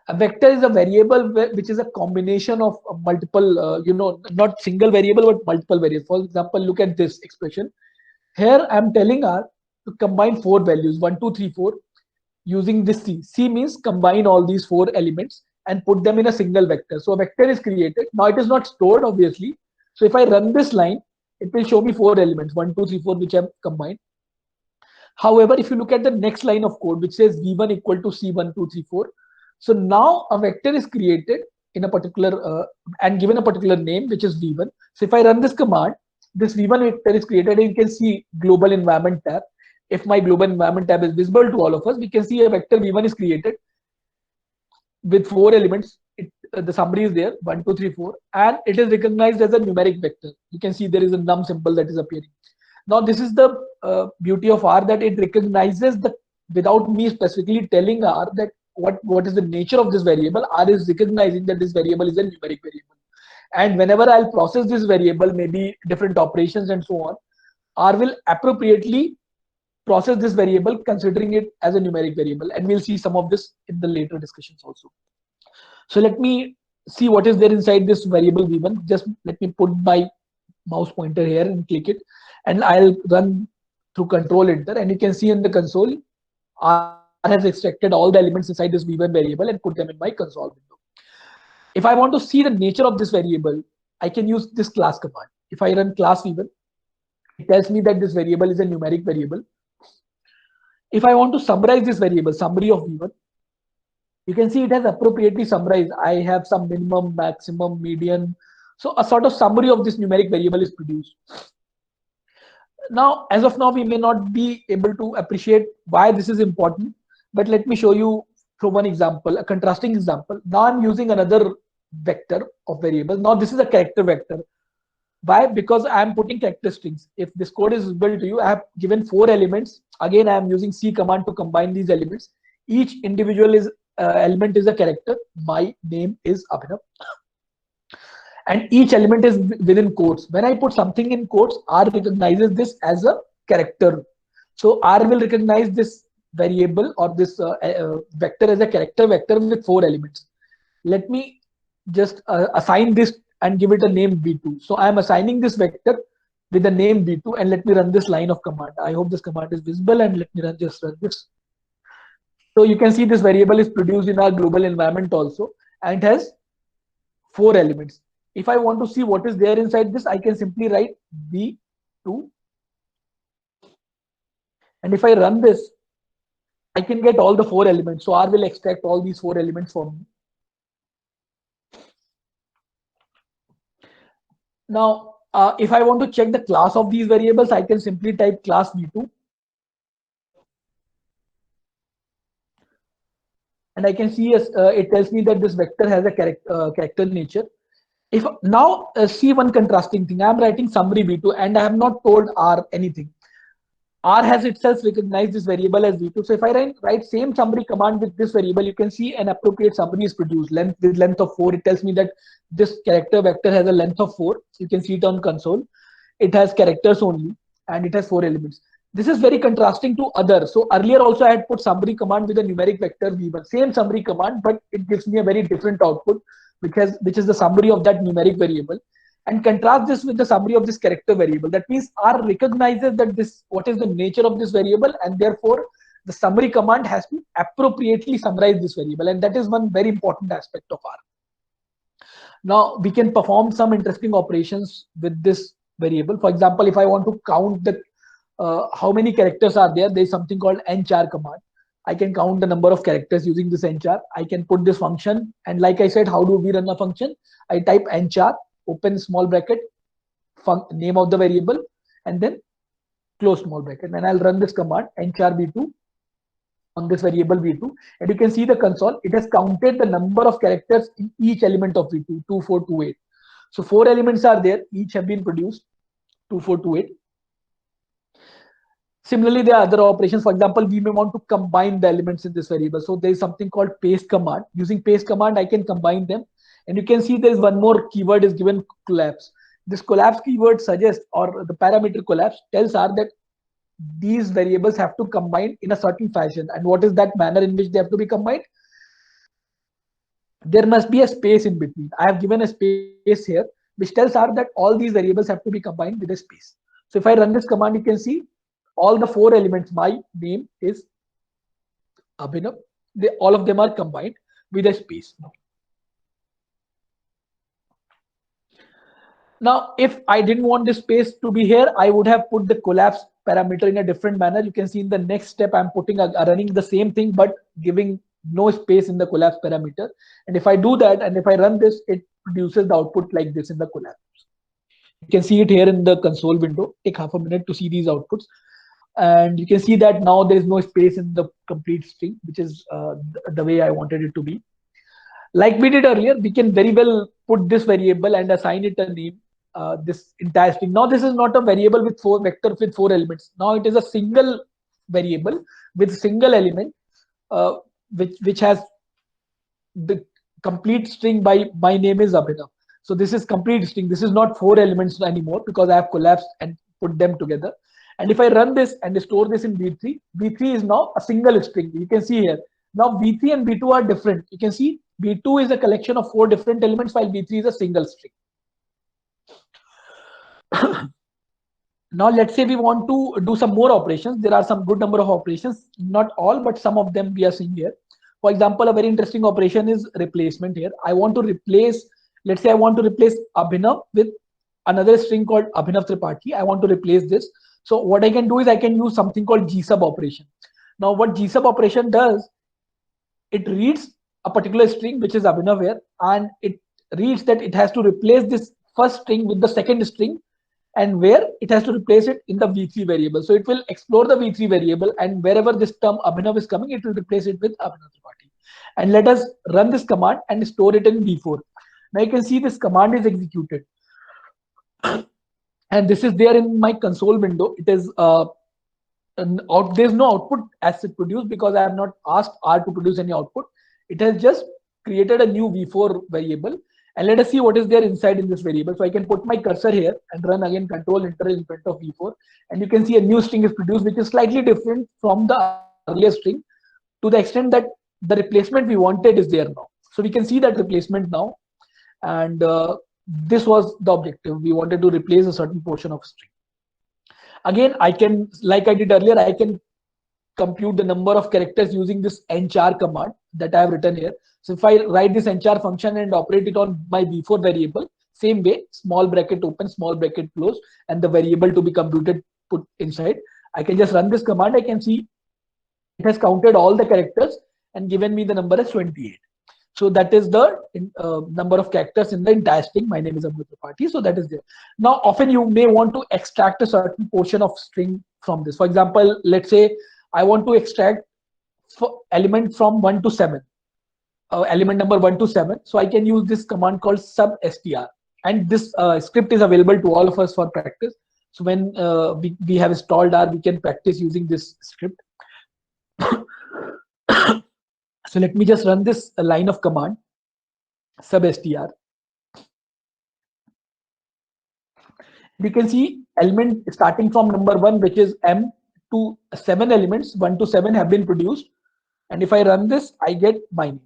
A vector is a variable which is a combination of multiple, not single variable, but multiple variables. For example, look at this expression. Here I am telling R to combine 4 values, 1, 2, 3, 4, using this C. C means combine all these 4 elements and put them in a single vector. So a vector is created. Now it is not stored, obviously. So if I run this line, it will show me 4 elements, 1, 2, 3, 4, which I have combined. However, if you look at the next line of code, which says V1 equal to C1, 2, 3, 4. So now a vector is created in a particular and given a particular name, which is V1. So if I run this command, this V1 vector is created, and you can see global environment tab. If my global environment tab is visible to all of us, we can see a vector V1 is created with 4 elements. The summary is there, 1, 2, 3, 4, and it is recognized as a numeric vector. You can see there is a num symbol that is appearing. Now this is the beauty of R, that it recognizes without me specifically telling R that what is the nature of this variable. R is recognizing that this variable is a numeric variable, and whenever I'll process this variable, maybe different operations and so on, R will appropriately process this variable considering it as a numeric variable, and we'll see some of this in the later discussions also. So let me see what is there inside this variable V1. Just let me put my mouse pointer here and click it, and I'll run through Control Enter, and you can see in the console R has extracted all the elements inside this V1 variable and put them in my console window. If I want to see the nature of this variable, I can use this class command. If I run class V1, it tells me that this variable is a numeric variable. If I want to summarize this variable, summary of V1, you can see it has appropriately summarized. I have some minimum, maximum, median. So a sort of summary of this numeric variable is produced. Now, as of now, we may not be able to appreciate why this is important, but let me show you through one example, a contrasting example. Now I'm using another vector of variables. Now this is a character vector. Why? Because I am putting character strings. If this code is visible to you, I have given 4 elements. Again, I am using C command to combine these elements. Each individual element is a character. My name is Abhinav. And each element is within quotes. When I put something in quotes, R recognizes this as a character. So R will recognize this variable or this vector as a character vector with 4 elements. Let me just assign this and give it a name V2. So I am assigning this vector with the name V2, and let me run this line of command. I hope this command is visible, and let me just run this. So you can see this variable is produced in our global environment also, and it has 4 elements. If I want to see what is there inside this, I can simply write V2. And if I run this, I can get all the 4 elements. So R will extract all these 4 elements for me. Now, if I want to check the class of these variables, I can simply type class V2. And I can see it tells me that this vector has a character nature. If now see one contrasting thing, I am writing summary V2 and I have not told R anything. R has itself recognized this variable as V2. So if I write same summary command with this variable, you can see an appropriate summary is produced with length of 4. It tells me that this character vector has a length of 4. You can see it on console. It has characters only and it has 4 elements. This is very contrasting to other. So earlier also I had put summary command with a numeric vector V1, same summary command, but it gives me a very different output, which is the summary of that numeric variable, and contrast this with the summary of this character variable. That means R recognizes that what is the nature of this variable, and therefore the summary command has to appropriately summarize this variable, and that is one very important aspect of R. Now we can perform some interesting operations with this variable. For example, if I want to count how many characters are there is something called nchar command. I can count the number of characters using this nchar. I can put this function, and like I said, how do we run a function? I type nchar, open small bracket, name of the variable, and then close small bracket, and I'll run this command nchar v2 on this variable v2, and you can see the console. It has counted the number of characters in each element of v2, 2, 4, 2, 8. So 4 elements are there, each have been produced, 2, 4, 2, 8. Similarly, there are other operations. For example, we may want to combine the elements in this variable. So there is something called paste command. Using paste command, I can combine them. And you can see there is one more keyword is given, collapse. This collapse keyword suggests, or the parameter collapse tells R that these variables have to combine in a certain fashion. And what is that manner in which they have to be combined? There must be a space in between. I have given a space here, which tells R that all these variables have to be combined with a space. So if I run this command, you can see all the 4 elements, my name is Abhinav. All of them are combined with a space. Now, if I didn't want this space to be here, I would have put the collapse parameter in a different manner. You can see in the next step, I'm running the same thing, but giving no space in the collapse parameter. And if I do that, and if I run this, it produces the output like this in the collapse. You can see it here in the console window. Take half a minute to see these outputs. And you can see that now there is no space in the complete string, which is the way I wanted it to be. Like we did earlier, we can very well put this variable and assign it a name, this entire string. Now this is not a variable with 4 vectors with 4 elements. Now it is a single variable with single element, which has the complete string by my name is Abhinav. So this is complete string. This is not 4 elements anymore because I have collapsed and put them together. And if I run this and store this in B3, B3 is now a single string. You can see here. Now B3 and B2 are different. You can see B2 is a collection of 4 different elements while B3 is a single string. Now let's say we want to do some more operations. There are some good number of operations, not all, but some of them we are seeing here. For example, a very interesting operation is replacement here. I want to replace, let's say I want to replace Abhinav with another string called Abhinav Tripathi. I want to replace this. So what I can do is I can use something called gsub operation. Now what gsub operation does, it reads a particular string which is Abhinav here, and it reads that it has to replace this first string with the second string, and where it has to replace it in the v3 variable. So it will explore the v3 variable, and wherever this term Abhinav is coming, it will replace it with Abhinav Tripathi. And let us run this command and store it in v4. Now you can see this command is executed. And this is there in my console window. It is there's no output as it produced because I have not asked R to produce any output. It has just created a new v4 variable. And let us see what is there inside in this variable. So I can put my cursor here and run again control enter in front of v4. And you can see a new string is produced, which is slightly different from the earlier string, to the extent that the replacement we wanted is there now. So we can see that replacement now. And this was the objective. We wanted to replace a certain portion of string. Again, I can, like I did earlier, I can compute the number of characters using this nchar command that I have written here. So if I write this nchar function and operate it on my v4 variable, same way, small bracket open, small bracket close, and the variable to be computed put inside, I can just run this command. I can see it has counted all the characters and given me the number as 28. So that is the number of characters in the entire string. My name is Abhinav Tripathi. So that is there. Now, often you may want to extract a certain portion of string from this. For example, let's say I want to extract element from 1 to 7, element number 1 to 7. So I can use this command called substr. And this script is available to all of us for practice. So when we have installed R, we can practice using this script. So let me just run this line of command, substr. We can see element starting from number 1, which is M, to 7 elements, 1 to 7 have been produced. And if I run this, I get my name.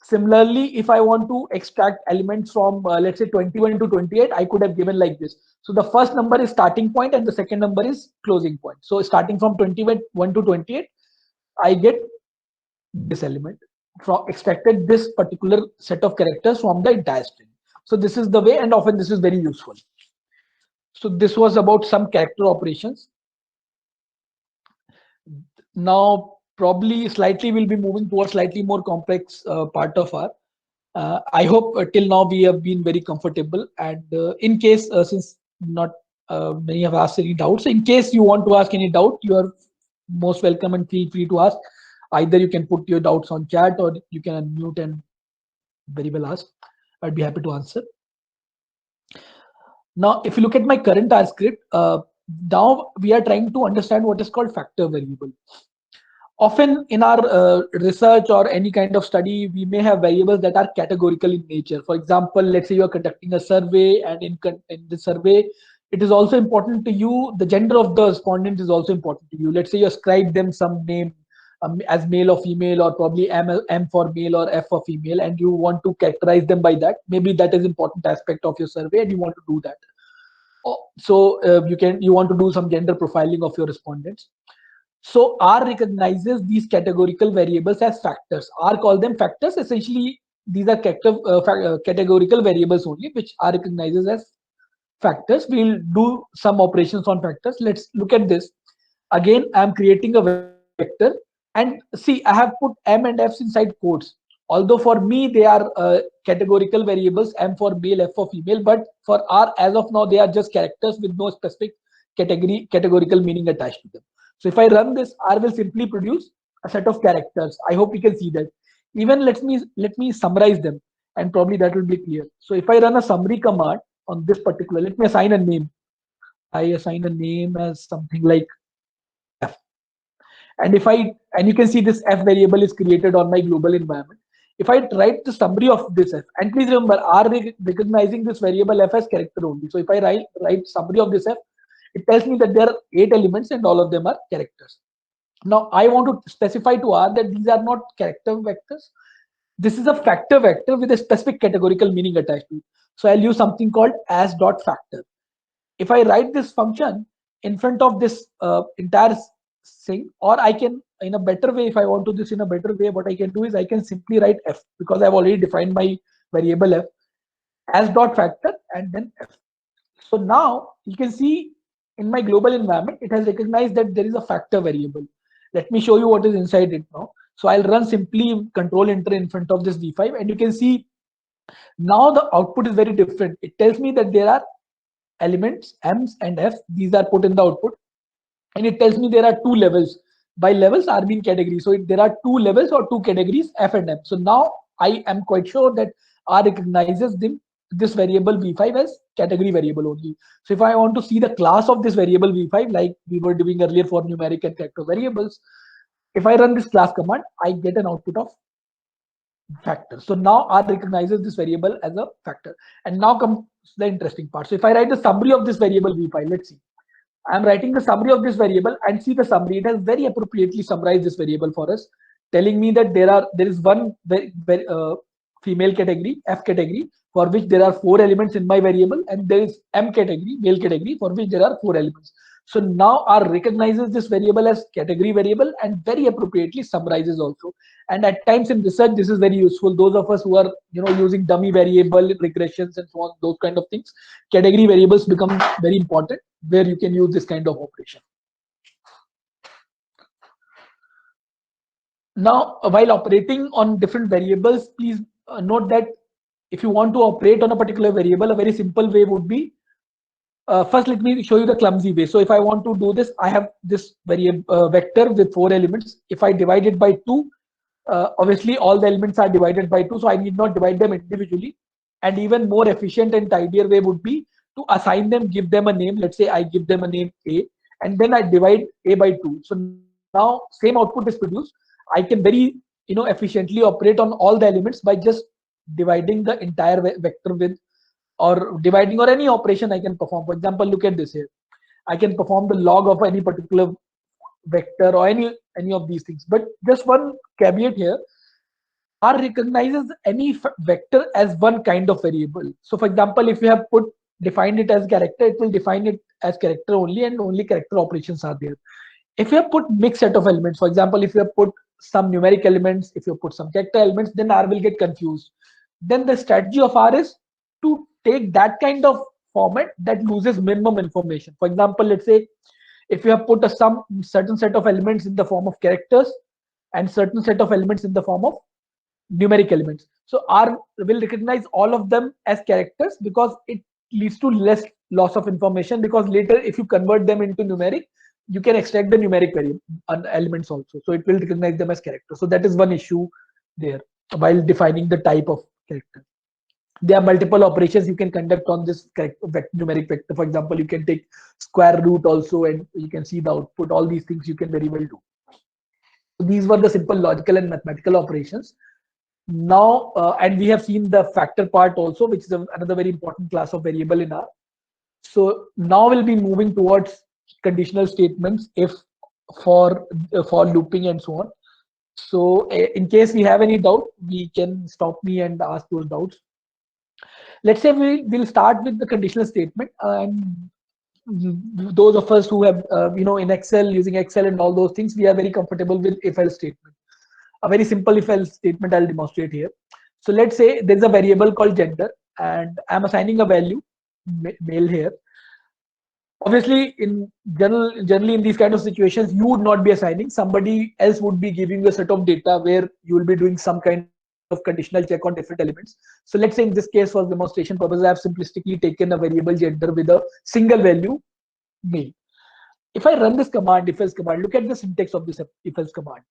Similarly, if I want to extract elements from, let's say 21 to 28, I could have given like this. So the first number is starting point and the second number is closing point. So starting from 21 to 28, I get this element from extracted this particular set of characters from the entire string. So this is the way, and often this is very useful. So this was about some character operations. Now probably slightly we'll be moving towards slightly more complex part of our. I hope till now we have been very comfortable, and in case since not many have asked any doubts, in case you want to ask any doubt, you are most welcome and feel free to ask. Either you can put your doubts on chat or you can unmute and very well ask. I'd be happy to answer. Now, if you look at my current R script, now we are trying to understand what is called factor variable. Often in our research or any kind of study, we may have variables that are categorical in nature. For example, let's say you are conducting a survey, and in the survey, it is also important to you, the gender of the respondent is also important to you. Let's say you ascribe them some name as male or female, or probably M for male or F for female, and you want to characterize them by that. Maybe that is important aspect of your survey and you want to do that. So you want to do some gender profiling of your respondents. So R recognizes these categorical variables as factors. R call them factors. Essentially, these are categorical variables only, which R recognizes as factors. We'll do some operations on factors. Let's look at this. Again, I'm creating a vector, and see, I have put M and F's inside quotes. Although for me, they are categorical variables, M for male, F for female, but for R, as of now, they are just characters with no specific categorical meaning attached to them. So if I run this, R will simply produce a set of characters. I hope you can see that. Even let me summarize them, and probably that will be clear. So if I run a summary command on this particular, let me assign a name. I assign a name as something like F. And you can see this F variable is created on my global environment. If I write the summary of this F, and please remember, R recognizing this variable F as character only. So if I write summary of this F, it tells me that there are 8 elements and all of them are characters. Now I want to specify to R that these are not character vectors. This is a factor vector with a specific categorical meaning attached to it. So I'll use something called as.factor. If I write this function in front of this entire thing, or I can, in a better way, if I want to do this in a better way, what I can do is I can simply write F, because I've already defined my variable F as dot factor and then F. So now you can see in my global environment, it has recognized that there is a factor variable. Let me show you what is inside it now. So I'll run simply control enter in front of this D5, and you can see now the output is very different. It tells me that there are elements M's and F. These are put in the output, and it tells me there are 2 levels. By levels, R mean category. So there are 2 levels or 2 categories, F and M. So now I am quite sure that R recognizes this variable V5 as category variable only. So if I want to see the class of this variable V5, like we were doing earlier for numeric and character variables, if I run this class command, I get an output of factor. So now R recognizes this variable as a factor. And now comes the interesting part. So if I write the summary of this variable V5, let's see. I'm writing the summary of this variable, and see the summary. It has very appropriately summarized this variable for us, telling me that there is one female category, F category, for which there are 4 elements in my variable, and there is M category, male category, for which there are 4 elements. So now R recognizes this variable as category variable and very appropriately summarizes also. And at times in research, this is very useful. Those of us who are using dummy variable regressions and so on, those kind of things, category variables become very important, where you can use this kind of operation. Now, while operating on different variables, please note that if you want to operate on a particular variable, a very simple way would be, first let me show you the clumsy way. So if I want to do this, I have this variable vector with 4 elements. If I divide it by 2, obviously all the elements are divided by 2, so I need not divide them individually. And even more efficient and tidier way would be to assign them, give them a name. Let's say I give them a name A, and then I divide A by 2. So now same output is produced. I can very efficiently operate on all the elements by just dividing the entire vector with, or dividing, or any operation I can perform. For example, look at this here. I can perform the log of any particular vector or any of these things. But just one caveat here, R recognizes any vector as one kind of variable. So for example, if you have defined it as character, it will define it as character only, and only character operations are there. If you have put mixed set of elements, for example, if you have put some numeric elements, if you put some character elements, then R will get confused. Then the strategy of R is to take that kind of format that loses minimum information. For example, let's say if you have put certain set of elements in the form of characters and certain set of elements in the form of numeric elements, so R will recognize all of them as characters, because it leads to less loss of information, because later if you convert them into numeric, you can extract the numeric elements also. So it will recognize them as characters. So that is one issue there while defining the type of character. There are multiple operations you can conduct on this numeric vector. For example, you can take square root also, and you can see the output. All these things you can very well do. So these were the simple logical and mathematical operations. Now, and we have seen the factor part also, which is another very important class of variable in R. So now we'll be moving towards conditional statements, if, for looping, and so on. So in case we have any doubt, we can stop me and ask those doubts. Let's say we'll start with the conditional statement, and those of us who have in Excel, using Excel and all those things, we are very comfortable with if-else statement. A very simple if-else statement I'll demonstrate here. So let's say there's a variable called gender, and I'm assigning a value male here. Obviously, generally in these kind of situations, you would not be assigning. Somebody else would be giving you a set of data where you will be doing some kind of conditional check on different elements. So let's say in this case, for demonstration purposes, I have simplistically taken a variable gender with a single value male. If I run this command, if-else command, look at the syntax of this if-else command.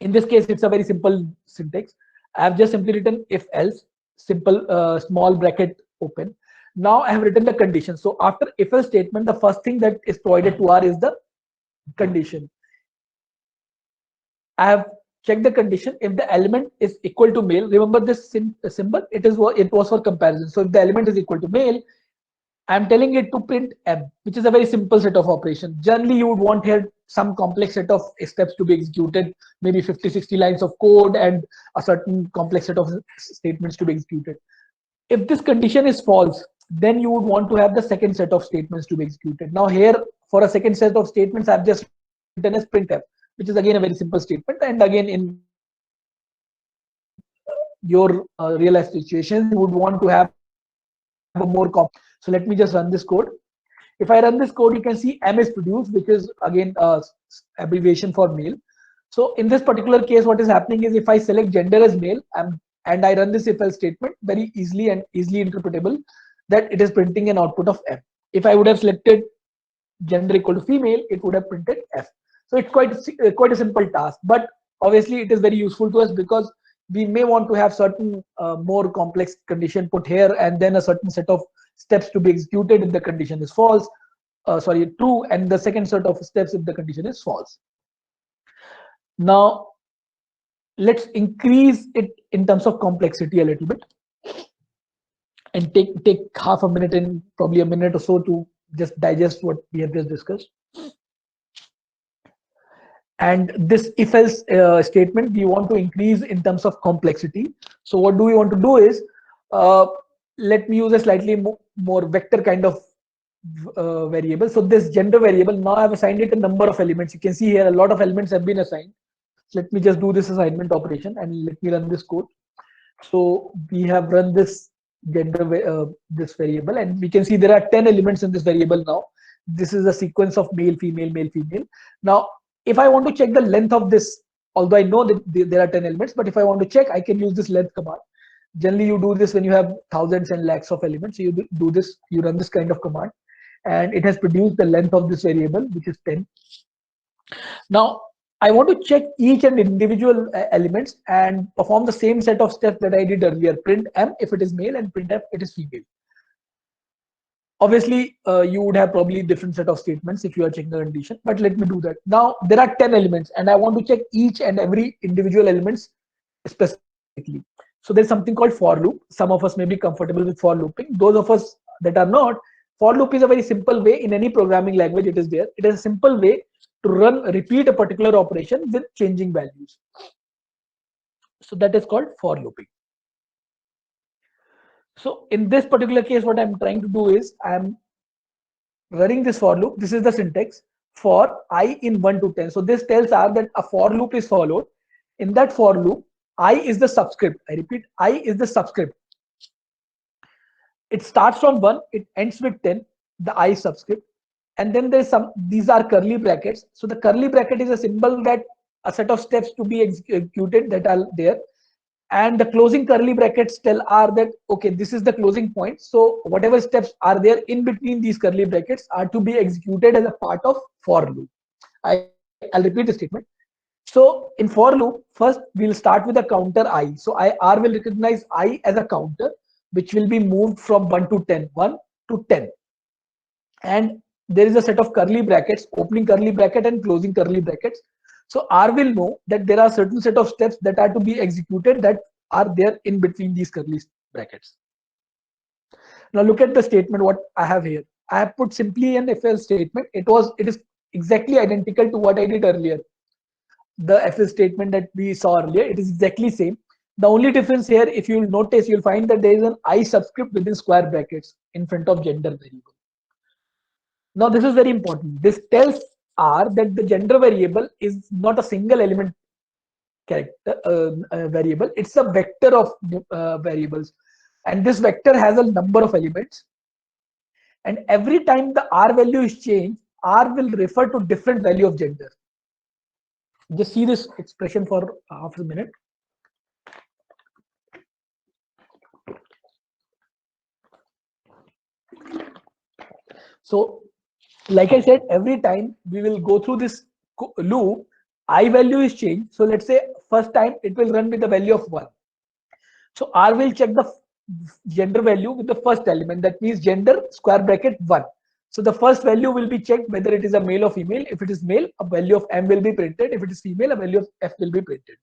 In this case, it's a very simple syntax. I have just simply written if-else, simple small bracket open. Now I have written the condition. So after if-else statement, the first thing that is provided to R is the condition. I have checked the condition. If the element is equal to male, remember this symbol, it was for comparison. So if the element is equal to male, I'm telling it to print M, which is a very simple set of operations. Generally, you would want here some complex set of steps to be executed, maybe 50, 60 lines of code and a certain complex set of statements to be executed. If this condition is false, then you would want to have the second set of statements to be executed. Now here, for a second set of statements, I've just written as printf, which is again a very simple statement. And again, in your real life situations, you would want to have a more complex. So let me just run this code. If I run this code, you can see M is produced, which is again abbreviation for male. So in this particular case, what is happening is if I select gender as male and I run this if-else statement, very easily and easily interpretable, that it is printing an output of M. If I would have selected gender equal to female, it would have printed F. So it's quite a simple task, but obviously it is very useful to us because we may want to have certain more complex condition put here, and then a certain set of steps to be executed if the condition is false, true, and the second set of steps if the condition is false. Now let's increase it in terms of complexity a little bit, and take half a minute and probably a minute or so to just digest what we have just discussed. And this if-else statement, we want to increase in terms of complexity. So what do we want to do is, let me use a slightly more vector kind of variable. So this gender variable, now I've assigned it a number of elements. You can see here a lot of elements have been assigned. So let me just do this assignment operation and let me run this code. So we have run this gender this variable, and we can see there are 10 elements in this variable now. This is a sequence of male, female, male, female. Now, if I want to check the length of this, although I know that there are 10 elements, but if I want to check, I can use this length command. Generally, you do this when you have thousands and lakhs of elements. So you do this, you run this kind of command, and it has produced the length of this variable, which is 10. Now, I want to check each and individual elements and perform the same set of steps that I did earlier. Print M if it is male and print F if it is female. Obviously, you would have probably different set of statements if you are checking the condition, but let me do that. Now, there are 10 elements and I want to check each and every individual elements specifically. So there's something called for loop. Some of us may be comfortable with for looping. Those of us that are not, for loop is a very simple way. In any programming language, it is there. It is a simple way to repeat a particular operation with changing values. So that is called for looping. So in this particular case, what I'm trying to do is I'm running this for loop. This is the syntax for I in 1 to 10. So this tells R that a for loop is followed. In that for loop, I is the subscript. I repeat, I is the subscript. It starts from 1, it ends with 10, the I subscript. And then there's these are curly brackets. So the curly bracket is a symbol that a set of steps to be executed that are there. And the closing curly brackets tell R that, okay, this is the closing point. So whatever steps are there in between these curly brackets are to be executed as a part of for loop. I'll repeat the statement. So in for loop, first we'll start with a counter I. So R will recognize I as a counter. which will be moved from 1 to 10, 1 to 10. And there is a set of curly brackets, opening curly bracket and closing curly brackets. So R will know that there are certain set of steps that are to be executed that are there in between these curly brackets. Now look at the statement what I have here. I have put simply an if else statement. It is exactly identical to what I did earlier. The if else statement that we saw earlier, it is exactly same. The only difference here, if you'll notice, you'll find that there is an I subscript within square brackets in front of gender variable. Now this is very important. This tells R that the gender variable is not a single element character variable. It's a vector of variables, and this vector has a number of elements. And every time the R value is changed, R will refer to different value of gender. Just see this expression for half a minute. So, like I said, every time we will go through this loop, I value is changed. So let's say first time it will run with the value of 1. So R will check the gender value with the first element. That means gender square bracket 1. So the first value will be checked whether it is a male or female. If it is male, a value of M will be printed. If it is female, a value of F will be printed.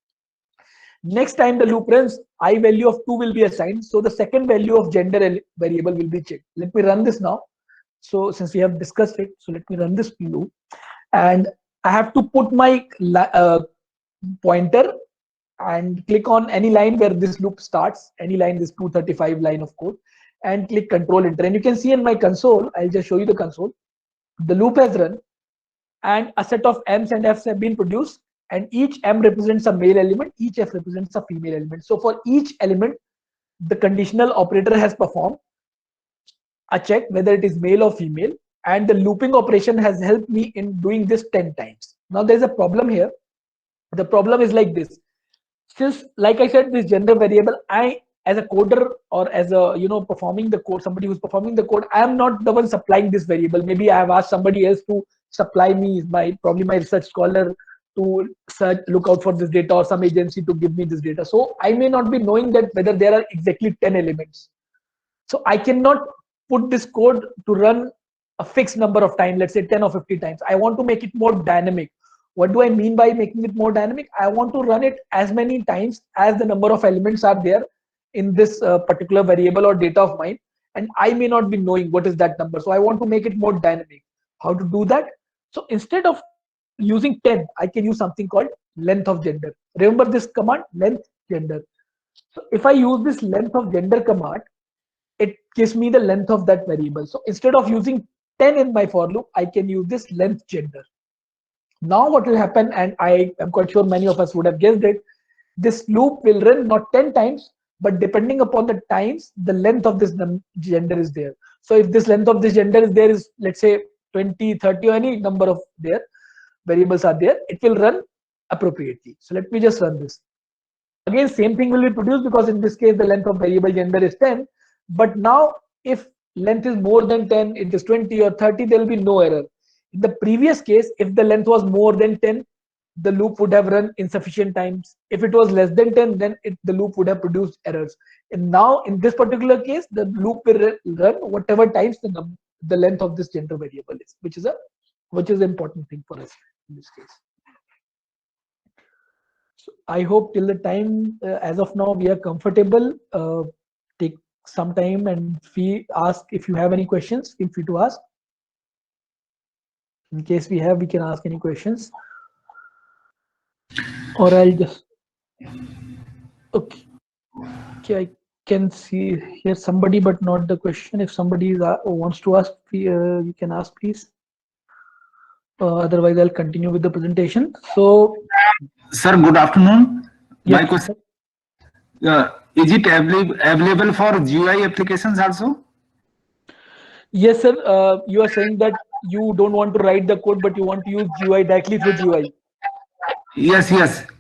Next time the loop runs, I value of 2 will be assigned. So the second value of gender variable will be checked. Let me run this now. So since we have discussed it, so let me run this loop, and I have to put my pointer and click on any line where this loop starts, any line, this 235 line of code, and click Control Enter. And you can see in my console, I'll just show you the console. The loop has run, and a set of M's and F's have been produced, and each M represents a male element, each F represents a female element. So for each element, the conditional operator has performed a check whether it is male or female, and the looping operation has helped me in doing this 10 times. Now there's a problem here. The problem is like this. Since, like I said, this gender variable, I as a coder or as a performing the code, somebody who's performing the code, I am not the one supplying this variable. Maybe I have asked somebody else to supply me, probably my research scholar, to look out for this data, or some agency to give me this data. So I may not be knowing that whether there are exactly 10 elements. So I cannot put this code to run a fixed number of times, let's say 10 or 50 times. I want to make it more dynamic. What do I mean by making it more dynamic? I want to run it as many times as the number of elements are there in this particular variable or data of mine, and I may not be knowing what is that number. So I want to make it more dynamic. How to do that? So instead of using 10, I can use something called length of gender. Remember this command, length gender. So if I use this length of gender command, it gives me the length of that variable. So instead of using 10 in my for loop, I can use this length gender. Now what will happen, and I am quite sure many of us would have guessed it, this loop will run not 10 times, but depending upon the times, the length of this gender is there. So if this length of this gender is there is, let's say 20, 30, or any number of their variables are there, it will run appropriately. So let me just run this. Again, same thing will be produced, because in this case, the length of variable gender is 10. But now if length is more than 10, it is 20 or 30, there will be no error. In the previous case, if the length was more than 10, the loop would have run insufficient times. If it was less than 10, then the loop would have produced errors. And now in this particular case, the loop will run whatever times the length of this gender variable is, which is an important thing for us in this case. So I hope till the time as of now we are comfortable. Take some time and ask if you have any questions. Feel free to ask. In case we have, we can ask any questions. Or I'll just okay. I can see here somebody, but not the question. If somebody wants to ask, you can ask, please. Otherwise, I'll continue with the presentation. So, sir, good afternoon. Yes, my question: is it available for GUI applications also? Yes, sir. You are saying that you don't want to write the code, but you want to use GUI directly through GUI. Yes.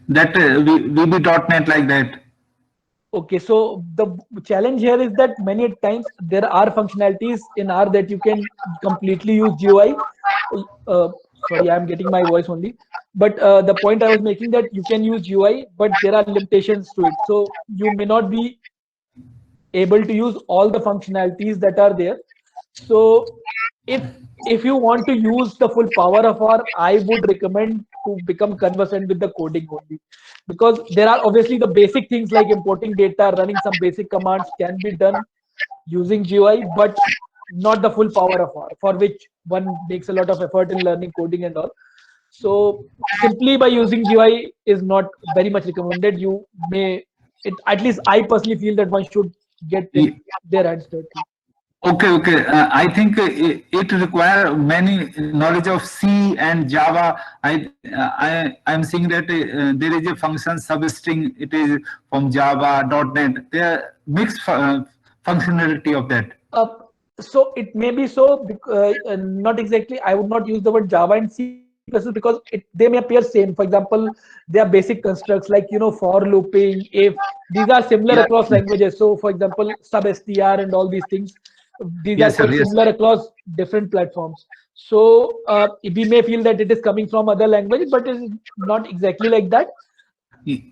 That VB.NET like that. Okay, so the challenge here is that many times there are functionalities in R that you can completely use GUI. Sorry, I'm getting my voice only. But the point I was making, that you can use GUI, but there are limitations to it. So you may not be able to use all the functionalities that are there. So if you want to use the full power of R, I would recommend to become conversant with the coding only, because there are obviously the basic things like importing data, running some basic commands can be done using GUI, but not the full power of R, for which one makes a lot of effort in learning coding and all. So simply by using GUI is not very much recommended. You may, at least I personally feel that one should get their hands dirty. Okay, okay. I think it require many knowledge of C and Java. I am seeing that there is a function substring. It is from Java, .NET. There are mixed functionality of that. So it may be so, not exactly. I would not use the word Java and C because they may appear same. For example, they are basic constructs like, you know, for looping, if. These are similar across languages. So for example, substr and all these things, these are quite similar across different platforms. So we may feel that it is coming from other languages, but it is not exactly like that.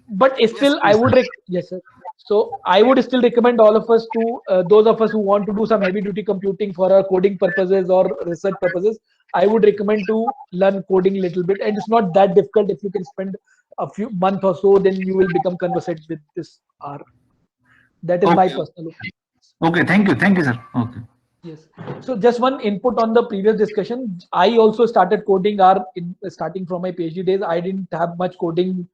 But still, I would yes, sir. So I would still recommend all of us to those of us who want to do some heavy duty computing for our coding purposes or research purposes. I would recommend to learn coding a little bit, and it's not that difficult. If you can spend a few months or so, then you will become conversant with this R. That is my personal opinion. Okay, thank you, sir. Okay. Yes. So just one input on the previous discussion. I also started coding R starting from my PhD days. I didn't have much coding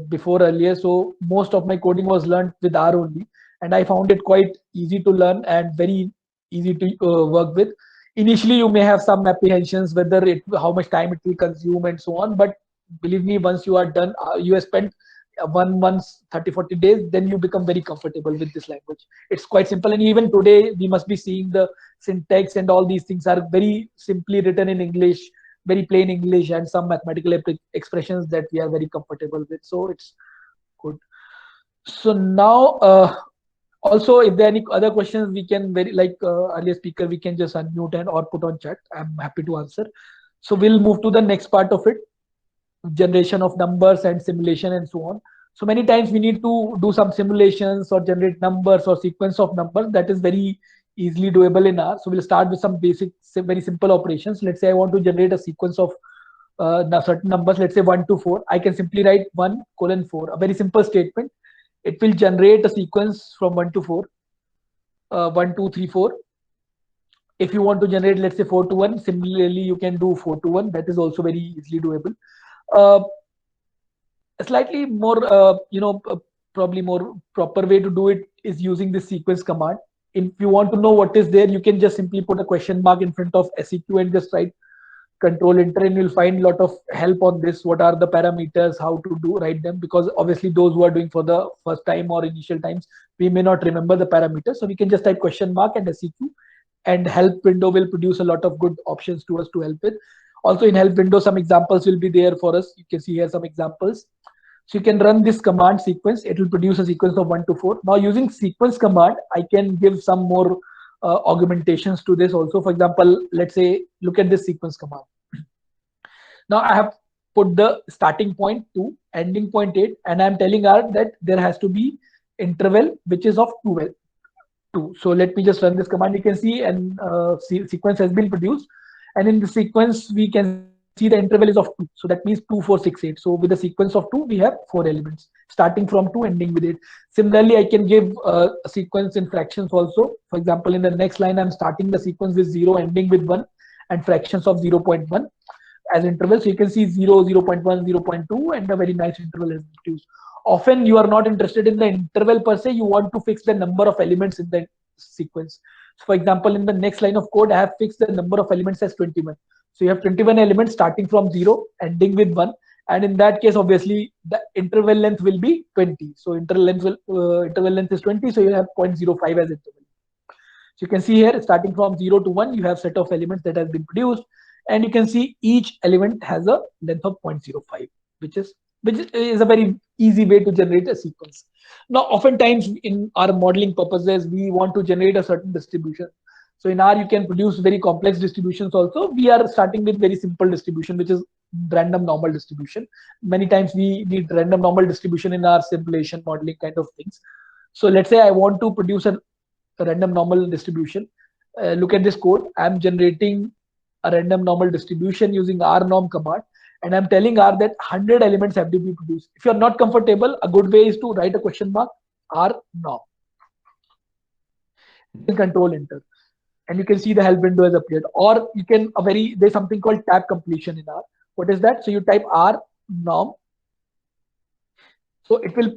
before earlier, so most of my coding was learned with R only, and I found it quite easy to learn and very easy to work with. Initially, you may have some apprehensions whether how much time it will consume and so on, but believe me, once you are done, you have spent 1 month, 30-40 days, then you become very comfortable with this language. It's quite simple, and even today we must be seeing the syntax and all these things are very simply written in English, very plain English, and some mathematical expressions that we are very comfortable with. So it's good. So now, also, if there are any other questions, we can earlier speaker, we can just unmute and or put on chat. I'm happy to answer. So we'll move to the next part of it, generation of numbers and simulation and so on. So many times we need to do some simulations or generate numbers or sequence of numbers. That is very easily doable in R. So we'll start with some basic, very simple operations. Let's say I want to generate a sequence of certain numbers, let's say 1 to 4. I can simply write 1:4, a very simple statement. It will generate a sequence from 1 to 4, 1, 2, 3, 4. If you want to generate, let's say 4 to 1, similarly, you can do 4 to 1. That is also very easily doable. A slightly more, probably more proper way to do it is using the sequence command. If you want to know what is there, you can just simply put a question mark in front of SEQ and just write Control Enter, and you'll find a lot of help on this. What are the parameters, how to write them, because obviously those who are doing for the first time or initial times, we may not remember the parameters. So we can just type question mark and SEQ, and help window will produce a lot of good options to us to help with. Also in help window, some examples will be there for us. You can see here some examples. So you can run this command sequence. It will produce a sequence of 1 to 4. Now using sequence command, I can give some more augmentations to this also. For example, let's say, look at this sequence command. Now I have put the starting point 2, ending point 8, and I'm telling R that there has to be interval which is of 2. So let me just run this command. You can see, and sequence has been produced, and in the sequence we can see the interval is of 2. So that means 2, 4, 6, 8. So with a sequence of 2, we have 4 elements starting from 2, ending with 8. Similarly, I can give a sequence in fractions also. For example, in the next line, I'm starting the sequence with 0, ending with 1, and fractions of 0.1 as interval. So you can see 0, 0.1, 0.2, and a very nice interval is produced. Often you are not interested in the interval per se, you want to fix the number of elements in the sequence. So for example, in the next line of code, I have fixed the number of elements as 21. So you have 21 elements starting from 0, ending with 1. And in that case, obviously, the interval length will be 20. So interval length is 20, so you have 0.05 as interval. So you can see here, starting from 0 to 1, you have set of elements that has been produced. And you can see each element has a length of 0.05, which is a very easy way to generate a sequence. Now, oftentimes in our modeling purposes, we want to generate a certain distribution. So in R, you can produce very complex distributions also. We are starting with very simple distribution, which is random normal distribution. Many times we need random normal distribution in our simulation modeling kind of things. So let's say I want to produce a a random normal distribution. Look at this code. I'm generating a random normal distribution using rnorm command, and I'm telling R that 100 elements have to be produced. If you're not comfortable, a good way is to write a question mark rnorm. Control enter, and you can see the help window has appeared. Or you can there's something called tab completion in R. What is that? So you type rnorm. So it will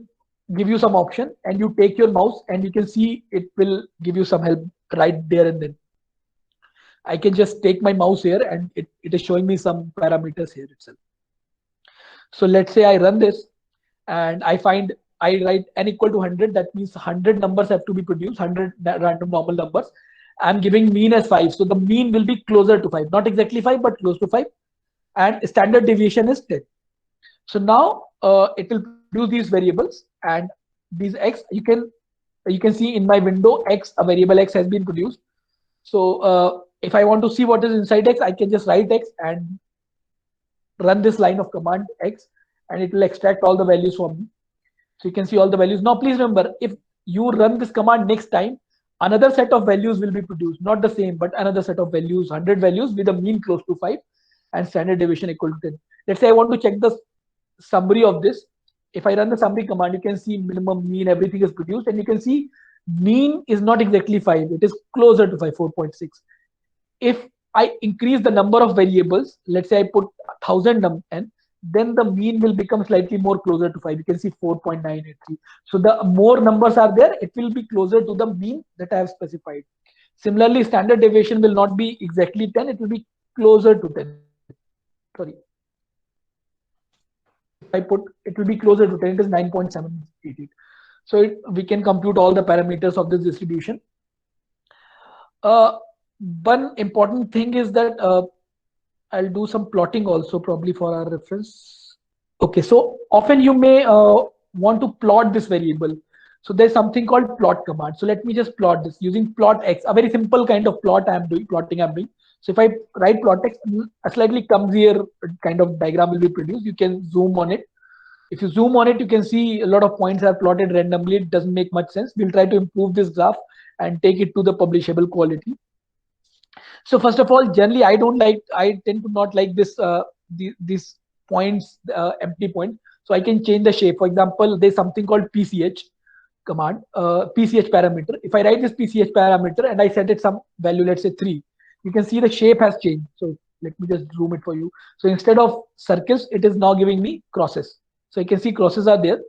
give you some option, and you take your mouse, and you can see it will give you some help right there and then. I can just take my mouse here, and it is showing me some parameters here itself. So let's say I run this, and I write n equal to 100. That means 100 numbers have to be produced, 100 random normal numbers. I'm giving mean as 5. So the mean will be closer to 5, not exactly 5, but close to 5. And standard deviation is 10. So now it will produce these variables, and these x, you can see in my window x, a variable x has been produced. So if I want to see what is inside x, I can just write x and run this line of command x, and it will extract all the values from me. So you can see all the values. Now please remember, if you run this command next time, another set of values will be produced, not the same, but another set of values, 100 values with a mean close to 5 and standard deviation equal to 10. Let's say I want to check the summary of this. If I run the summary command, you can see minimum, mean, everything is produced, and you can see mean is not exactly 5, it is closer to 5, 4.6. If I increase the number of variables, let's say I put 1000 n, then the mean will become slightly more closer to 5. You can see 4.983. So the more numbers are there, it will be closer to the mean that I have specified. Similarly, standard deviation will not be exactly 10, it will be closer to 10. Sorry. If I put, it will be closer to 10, it is 9.788. So we can compute all the parameters of this distribution. One important thing is that I'll do some plotting also, probably for our reference. Okay, so often you may want to plot this variable. So there's something called plot command. So let me just plot this using plot x, a very simple kind of plotting I'm doing. So if I write plot x, a slightly clumsier kind of diagram will be produced. You can zoom on it. If you zoom on it, you can see a lot of points are plotted randomly. It doesn't make much sense. We'll try to improve this graph and take it to the publishable quality. So first of all, generally I tend to not like this these points, empty points. So I can change the shape. For example, there's something called PCH command, PCH parameter. If I write this PCH parameter and I set it some value, let's say 3, you can see the shape has changed. So let me just zoom it for you. So instead of circles, it is now giving me crosses. So you can see crosses are there.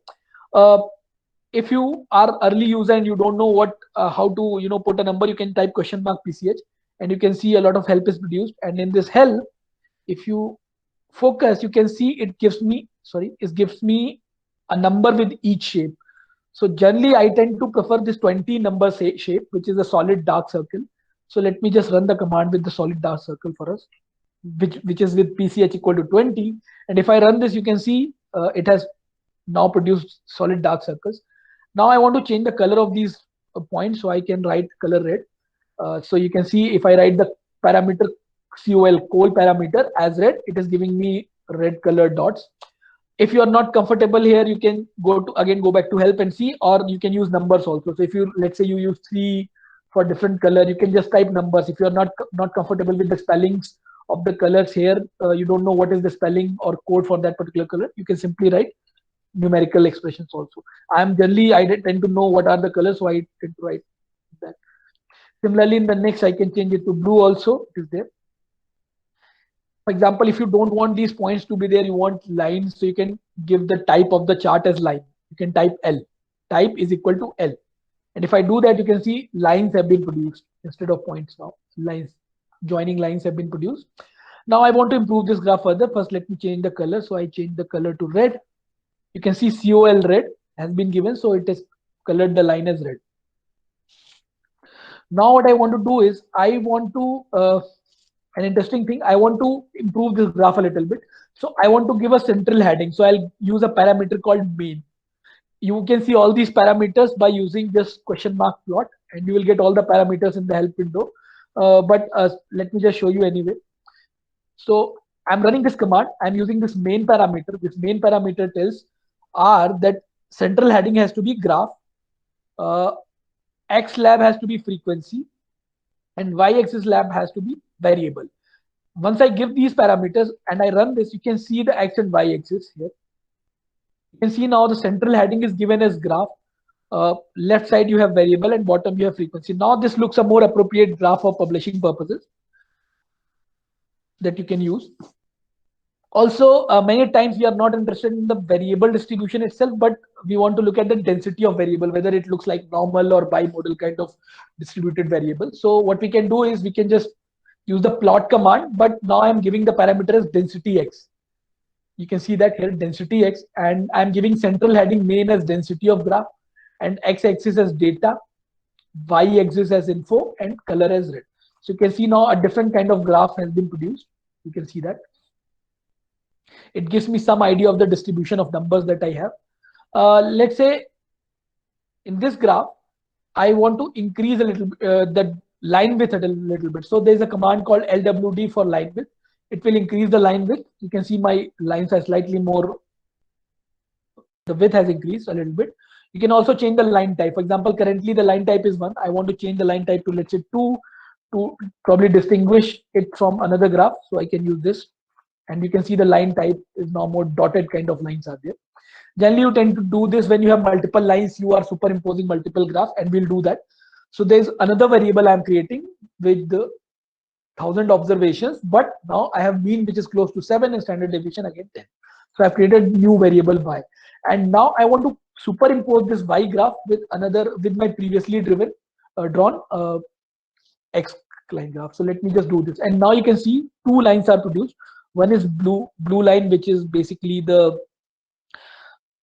If you are early user and you don't know how to put a number, you can type question mark PCH, and you can see a lot of help is produced. And in this help, if you focus, you can see it gives me a number with each shape. So generally I tend to prefer this 20 number shape, which is a solid dark circle. So let me just run the command with the solid dark circle for us, which is with PCH equal to 20. And if I run this, you can see it has now produced solid dark circles. Now I want to change the color of these points, so I can write color red. So you can see if I write the parameter col parameter as red, it is giving me red colored dots. If you are not comfortable here, you can go back to help and see, or you can use numbers also. So if you, let's say you use 3 for different color, you can just type numbers. If you are not comfortable with the spellings of the colors here, you don't know what is the spelling or code for that particular color, you can simply write numerical expressions also. I tend to know what are the colors, so I tend to write that. Similarly, in the next, I can change it to blue also. It is there. For example, if you don't want these points to be there, you want lines, so you can give the type of the chart as line. You can type L. Type is equal to L. And if I do that, you can see lines have been produced instead of points now. Lines, joining lines have been produced. Now I want to improve this graph further. First, let me change the color. So I change the color to red. You can see COL red has been given, so it is colored the line as red. Now what I want to do is, I want to, an interesting thing, I want to improve this graph a little bit. So I want to give a central heading. So I'll use a parameter called main. You can see all these parameters by using this question mark plot, and you will get all the parameters in the help window. But let me just show you anyway. So I'm running this command. I'm using this main parameter. This main parameter tells R that central heading has to be graph. X lab has to be frequency, and Y-axis lab has to be variable. Once I give these parameters and I run this, you can see the X and Y-axis here. You can see now the central heading is given as graph. Left side you have variable and bottom you have frequency. Now this looks a more appropriate graph for publishing purposes that you can use. Also, many times we are not interested in the variable distribution itself, but we want to look at the density of variable, whether it looks like normal or bimodal kind of distributed variable. So what we can do is we can just use the plot command, but now I'm giving the parameter as density X. You can see that here, density X, and I'm giving central heading main as density of graph, and X-axis as data, Y-axis as info, and color as red. So you can see now a different kind of graph has been produced. You can see that. It gives me some idea of the distribution of numbers that I have. Let's say in this graph, I want to increase a little the line width a little bit. So there's a command called LWD for line width. It will increase the line width. You can see my lines are slightly more, the width has increased a little bit. You can also change the line type. For example, currently the line type is 1. I want to change the line type to, let's say, 2 to probably distinguish it from another graph. So I can use this. And you can see the line type is now more dotted kind of lines are there. Generally, you tend to do this when you have multiple lines, you are superimposing multiple graphs, and we'll do that. So there's another variable I'm creating with the 1000 observations, but now I have mean which is close to 7 and standard deviation again 10. So I've created new variable Y. And now I want to superimpose this Y graph with my previously drawn X line graph. So let me just do this. And now you can see 2 lines are produced. One is blue line, which is basically the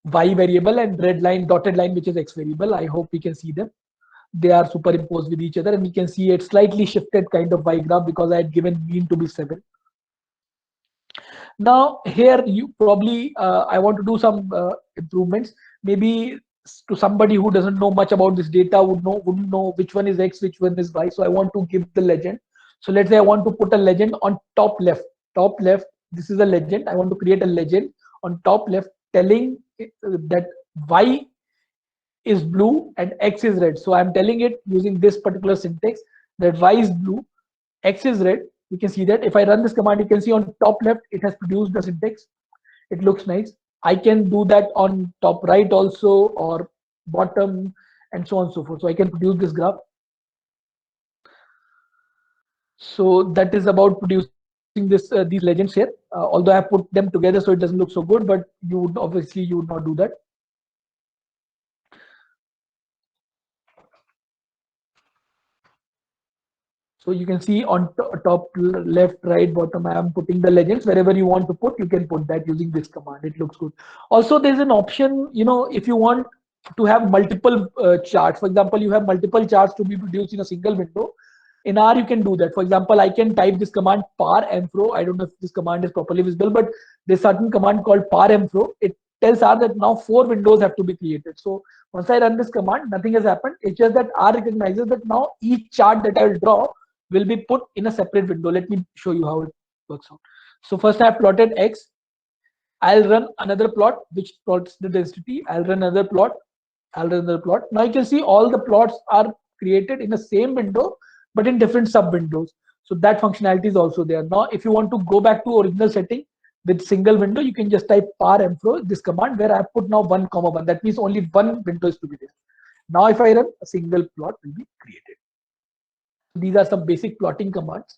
Y variable, and red line, dotted line, which is X variable. I hope we can see them. They are superimposed with each other, and we can see it slightly shifted kind of Y graph because I had given mean to be 7. Now here you probably, I want to do some improvements. Maybe to somebody who doesn't know much about this data wouldn't know which one is X, which one is Y. So I want to give the legend. So let's say I want to put a legend on top left. Top left, this is a legend. I want to create a legend on top left telling that Y is blue and X is red. So I'm telling it using this particular syntax that Y is blue, X is red. You can see that if I run this command, you can see on top left, it has produced the syntax. It looks nice. I can do that on top right also, or bottom, and so on and so forth. So I can produce this graph. So that is about producing this these legends here. Although I have put them together so it doesn't look so good, but you would not do that. So you can see on top left, right, bottom, I am putting the legends. Wherever you want to put, you can put that using this command. It looks good. Also, there's an option, if you want to have multiple charts. For example, you have multiple charts to be produced in a single window. In R, you can do that. For example, I can type this command parmfro. I don't know if this command is properly visible, but there's certain command called parmfro. It tells R that now 4 windows have to be created. So once I run this command, nothing has happened. It's just that R recognizes that now each chart that I will draw will be put in a separate window. Let me show you how it works out. So first I have plotted X. I'll run another plot which plots the density. I'll run another plot. I'll run another plot. Now you can see all the plots are created in the same window, but in different sub windows. So that functionality is also there. Now, if you want to go back to original setting with single window, you can just type parmfro, this command, where I have put now 1,1. That means only one window is to be there. Now, if I run, a single plot will be created. These are some basic plotting commands.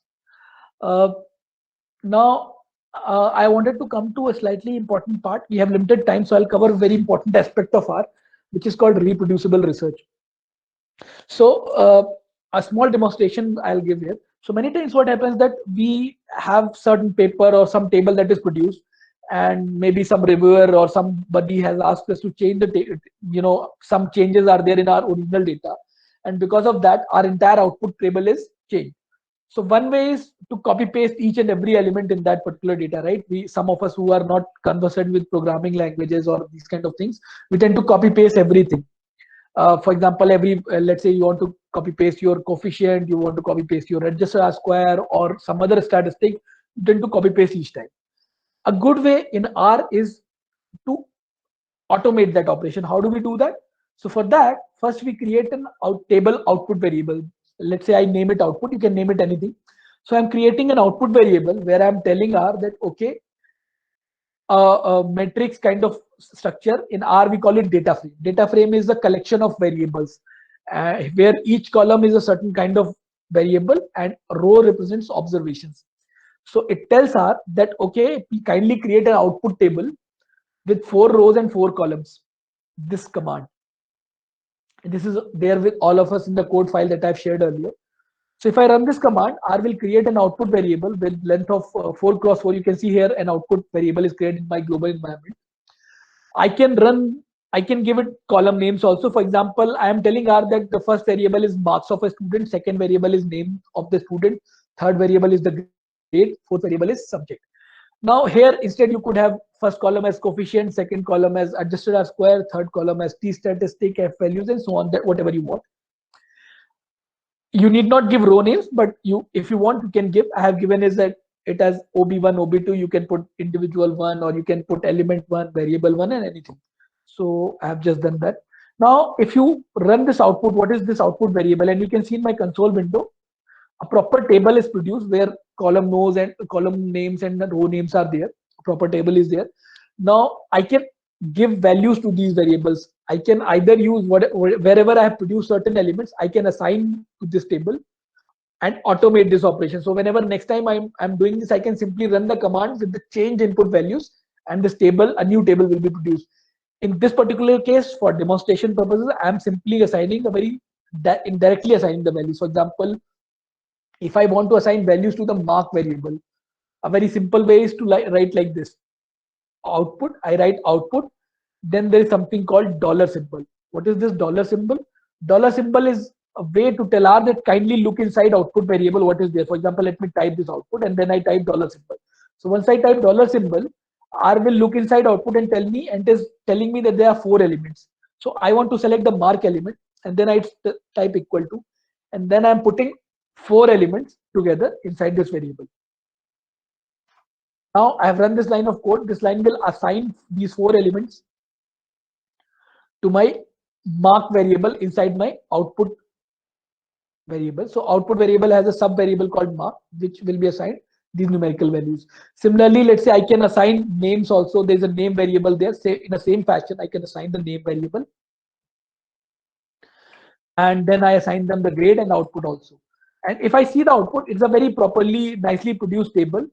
Now, I wanted to come to a slightly important part. We have limited time, so I'll cover a very important aspect of R, which is called reproducible research. So, a small demonstration I'll give here. So many times what happens that we have certain paper or some table that is produced, and maybe some reviewer or somebody has asked us to change the some changes are there in our original data, and because of that our entire output table is changed. So one way is to copy paste each and every element in that particular data, right? Some of us who are not conversant with programming languages or these kind of things, we tend to copy paste everything. For example, let's say you want to copy paste your coefficient, you want to copy paste your adjusted R square or some other statistic, you tend to copy paste each time. A good way in R is to automate that operation. How do we do that? So for that, first we create an table output variable. Let's say I name it output. You can name it anything. So I'm creating an output variable where I'm telling R that, okay, a matrix kind of structure. In R, we call it data frame. Data frame is a collection of variables where each column is a certain kind of variable and row represents observations. So it tells R that, okay, kindly create an output table with 4 rows and 4 columns. This command. This is there with all of us in the code file that I've shared earlier. So if I run this command, R will create an output variable with length of 4 cross 4. You can see here an output variable is created in my global environment. I can give it column names also. For example, I am telling R that the first variable is marks of a student, second variable is name of the student, third variable is the grade, fourth variable is subject. Now here instead you could have first column as coefficient, second column as adjusted R square, third column as T statistic, F values, and so on, that whatever you want. You need not give row names, but if you want, you can give. I have given is that it has OB1, OB2, you can put individual one, or you can put element one, variable one, and anything. So I have just done that. Now, if you run this output, what is this output variable? And you can see in my console window, a proper table is produced where column names and the row names are there. A proper table is there. Now I can give values to these variables. I can either use wherever I have produced certain elements, I can assign to this table and automate this operation. So whenever next time I'm doing this, I can simply run the command with the change input values, and this table, a new table will be produced. In this particular case, for demonstration purposes, I'm simply assigning indirectly assigning the values. For example, if I want to assign values to the mark variable, a very simple way is to write like this. Output, I write output, then there is something called dollar symbol. What is this dollar symbol? Dollar symbol is a way to tell R that kindly look inside output variable what is there. For example, let me type this output and then I type dollar symbol. So once I type dollar symbol, R will look inside output and tell me, and it is telling me that there are 4 elements. So I want to select the mark element, and then I type equal to, and then I'm putting 4 elements together inside this variable. Now I have run this line of code. This line will assign these 4 elements to my mark variable inside my output variable. So output variable has a sub variable called mark, which will be assigned these numerical values. Similarly, let's say I can assign names also. There's a name variable there. Say in the same fashion, I can assign the name variable, and then I assign them the grade and output also. And if I see the output, it's a very properly, nicely produced table,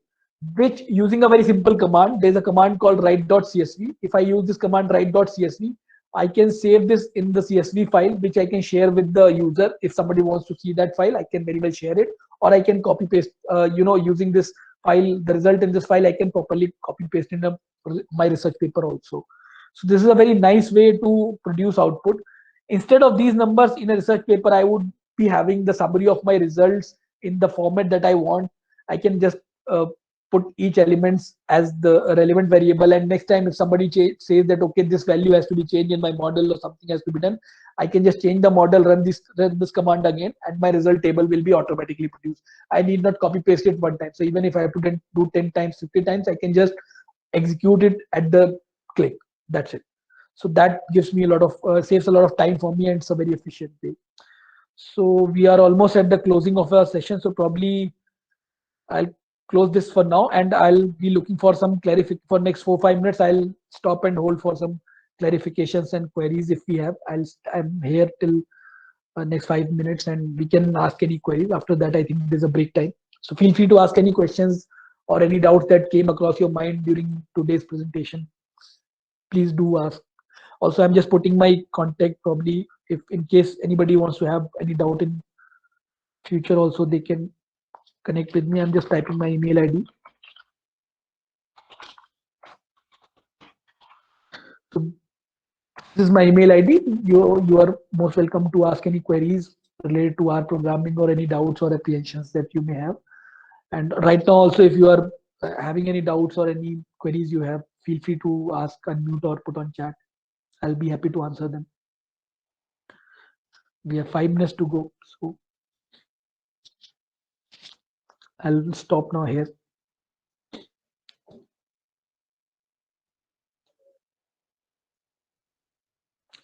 which using a very simple command, there's a command called write.csv. If I use this command write.csv, I can save this in the CSV file, which I can share with the user. If somebody wants to see that file, I can very well share it, or I can copy paste, using this file, the result in this file, I can properly copy paste in my research paper also. So this is a very nice way to produce output. Instead of these numbers in a research paper, I would be having the summary of my results in the format that I want. I can just put each elements as the relevant variable, and next time if somebody says that, okay, this value has to be changed in my model or something has to be done, I can just change the model, run this command again, and my result table will be automatically produced. I need not copy paste it one time. So even if I have to do 10 times, 50 times, I can just execute it at the click. That's it. So that gives me a lot of saves a lot of time for me, and it's a very efficient way. So we are almost at the closing of our session. So probably I'll close this for now, and I'll be looking for some clarification for next 4-5 minutes. I'll stop and hold for some clarifications and queries if we have. I'm here till next 5 minutes, and we can ask any queries. After that, I think there's a break time. So feel free to ask any questions or any doubts that came across your mind during today's presentation. Please do ask. Also, I'm just putting my contact, probably if in case anybody wants to have any doubt in future also, they can connect with me. I'm just typing my email ID. So this is my email ID. You are most welcome to ask any queries related to our programming or any doubts or apprehensions that you may have. And right now also, if you are having any doubts or any queries you have, feel free to ask, unmute, or put on chat. I'll be happy to answer them. We have 5 minutes to go, so I'll stop now here.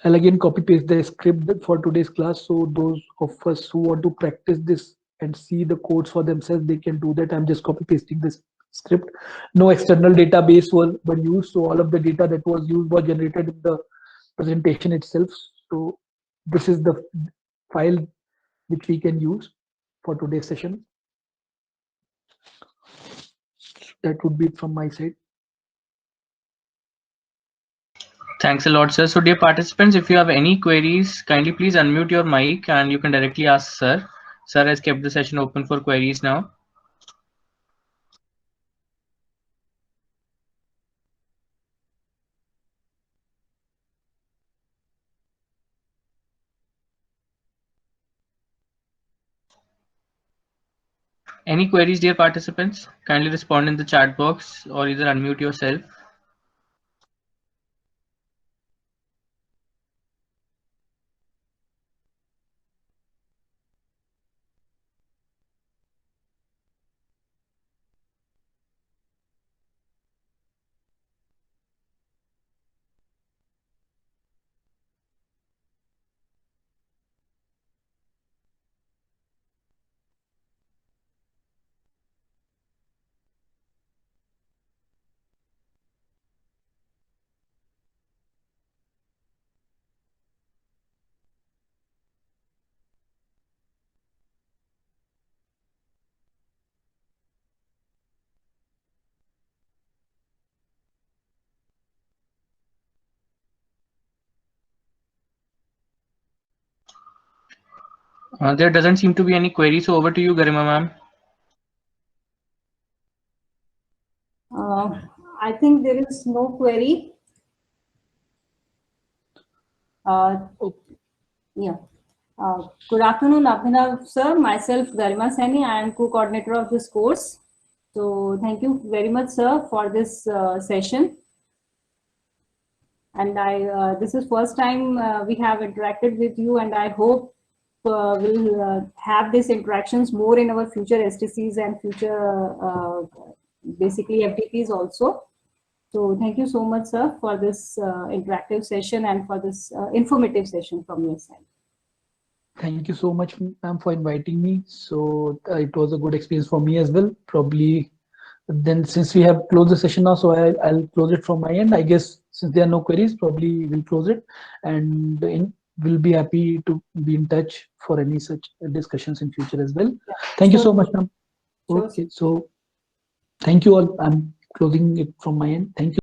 I'll again copy paste the script for today's class. So those of us who want to practice this and see the codes for themselves, they can do that. I'm just copy pasting this script. No external database were used. So all of the data that was used was generated in the presentation itself. So this is the file which we can use for today's session. That would be it from my side. Thanks a lot, sir. So dear participants, if you have any queries, kindly please unmute your mic and you can directly ask sir. Sir has kept the session open for queries now. Any queries, dear participants? Kindly respond in the chat box or either unmute yourself. There doesn't seem to be any queries, so over to you, Garima ma'am. I think there is no query. Yeah. Good afternoon, Abhinav sir. Myself, Garima Saini. I am co-coordinator of this course. So thank you very much, sir, for this session. And this is first time we have interacted with you, and I hope we'll have these interactions more in our future STCs and future basically FDPs also. So thank you so much, sir, for this interactive session and for this informative session from your side. Thank you so much, ma'am, for inviting me. So it was a good experience for me as well. Probably then, since we have closed the session now, so I'll close it from my end. I guess since there are no queries, probably we'll close it, and we'll be happy to be in touch for any such discussions in future as well. Yeah, thank you sure. so much, ma'am. Sure. Okay, so thank you all. I'm closing it from my end. Thank you.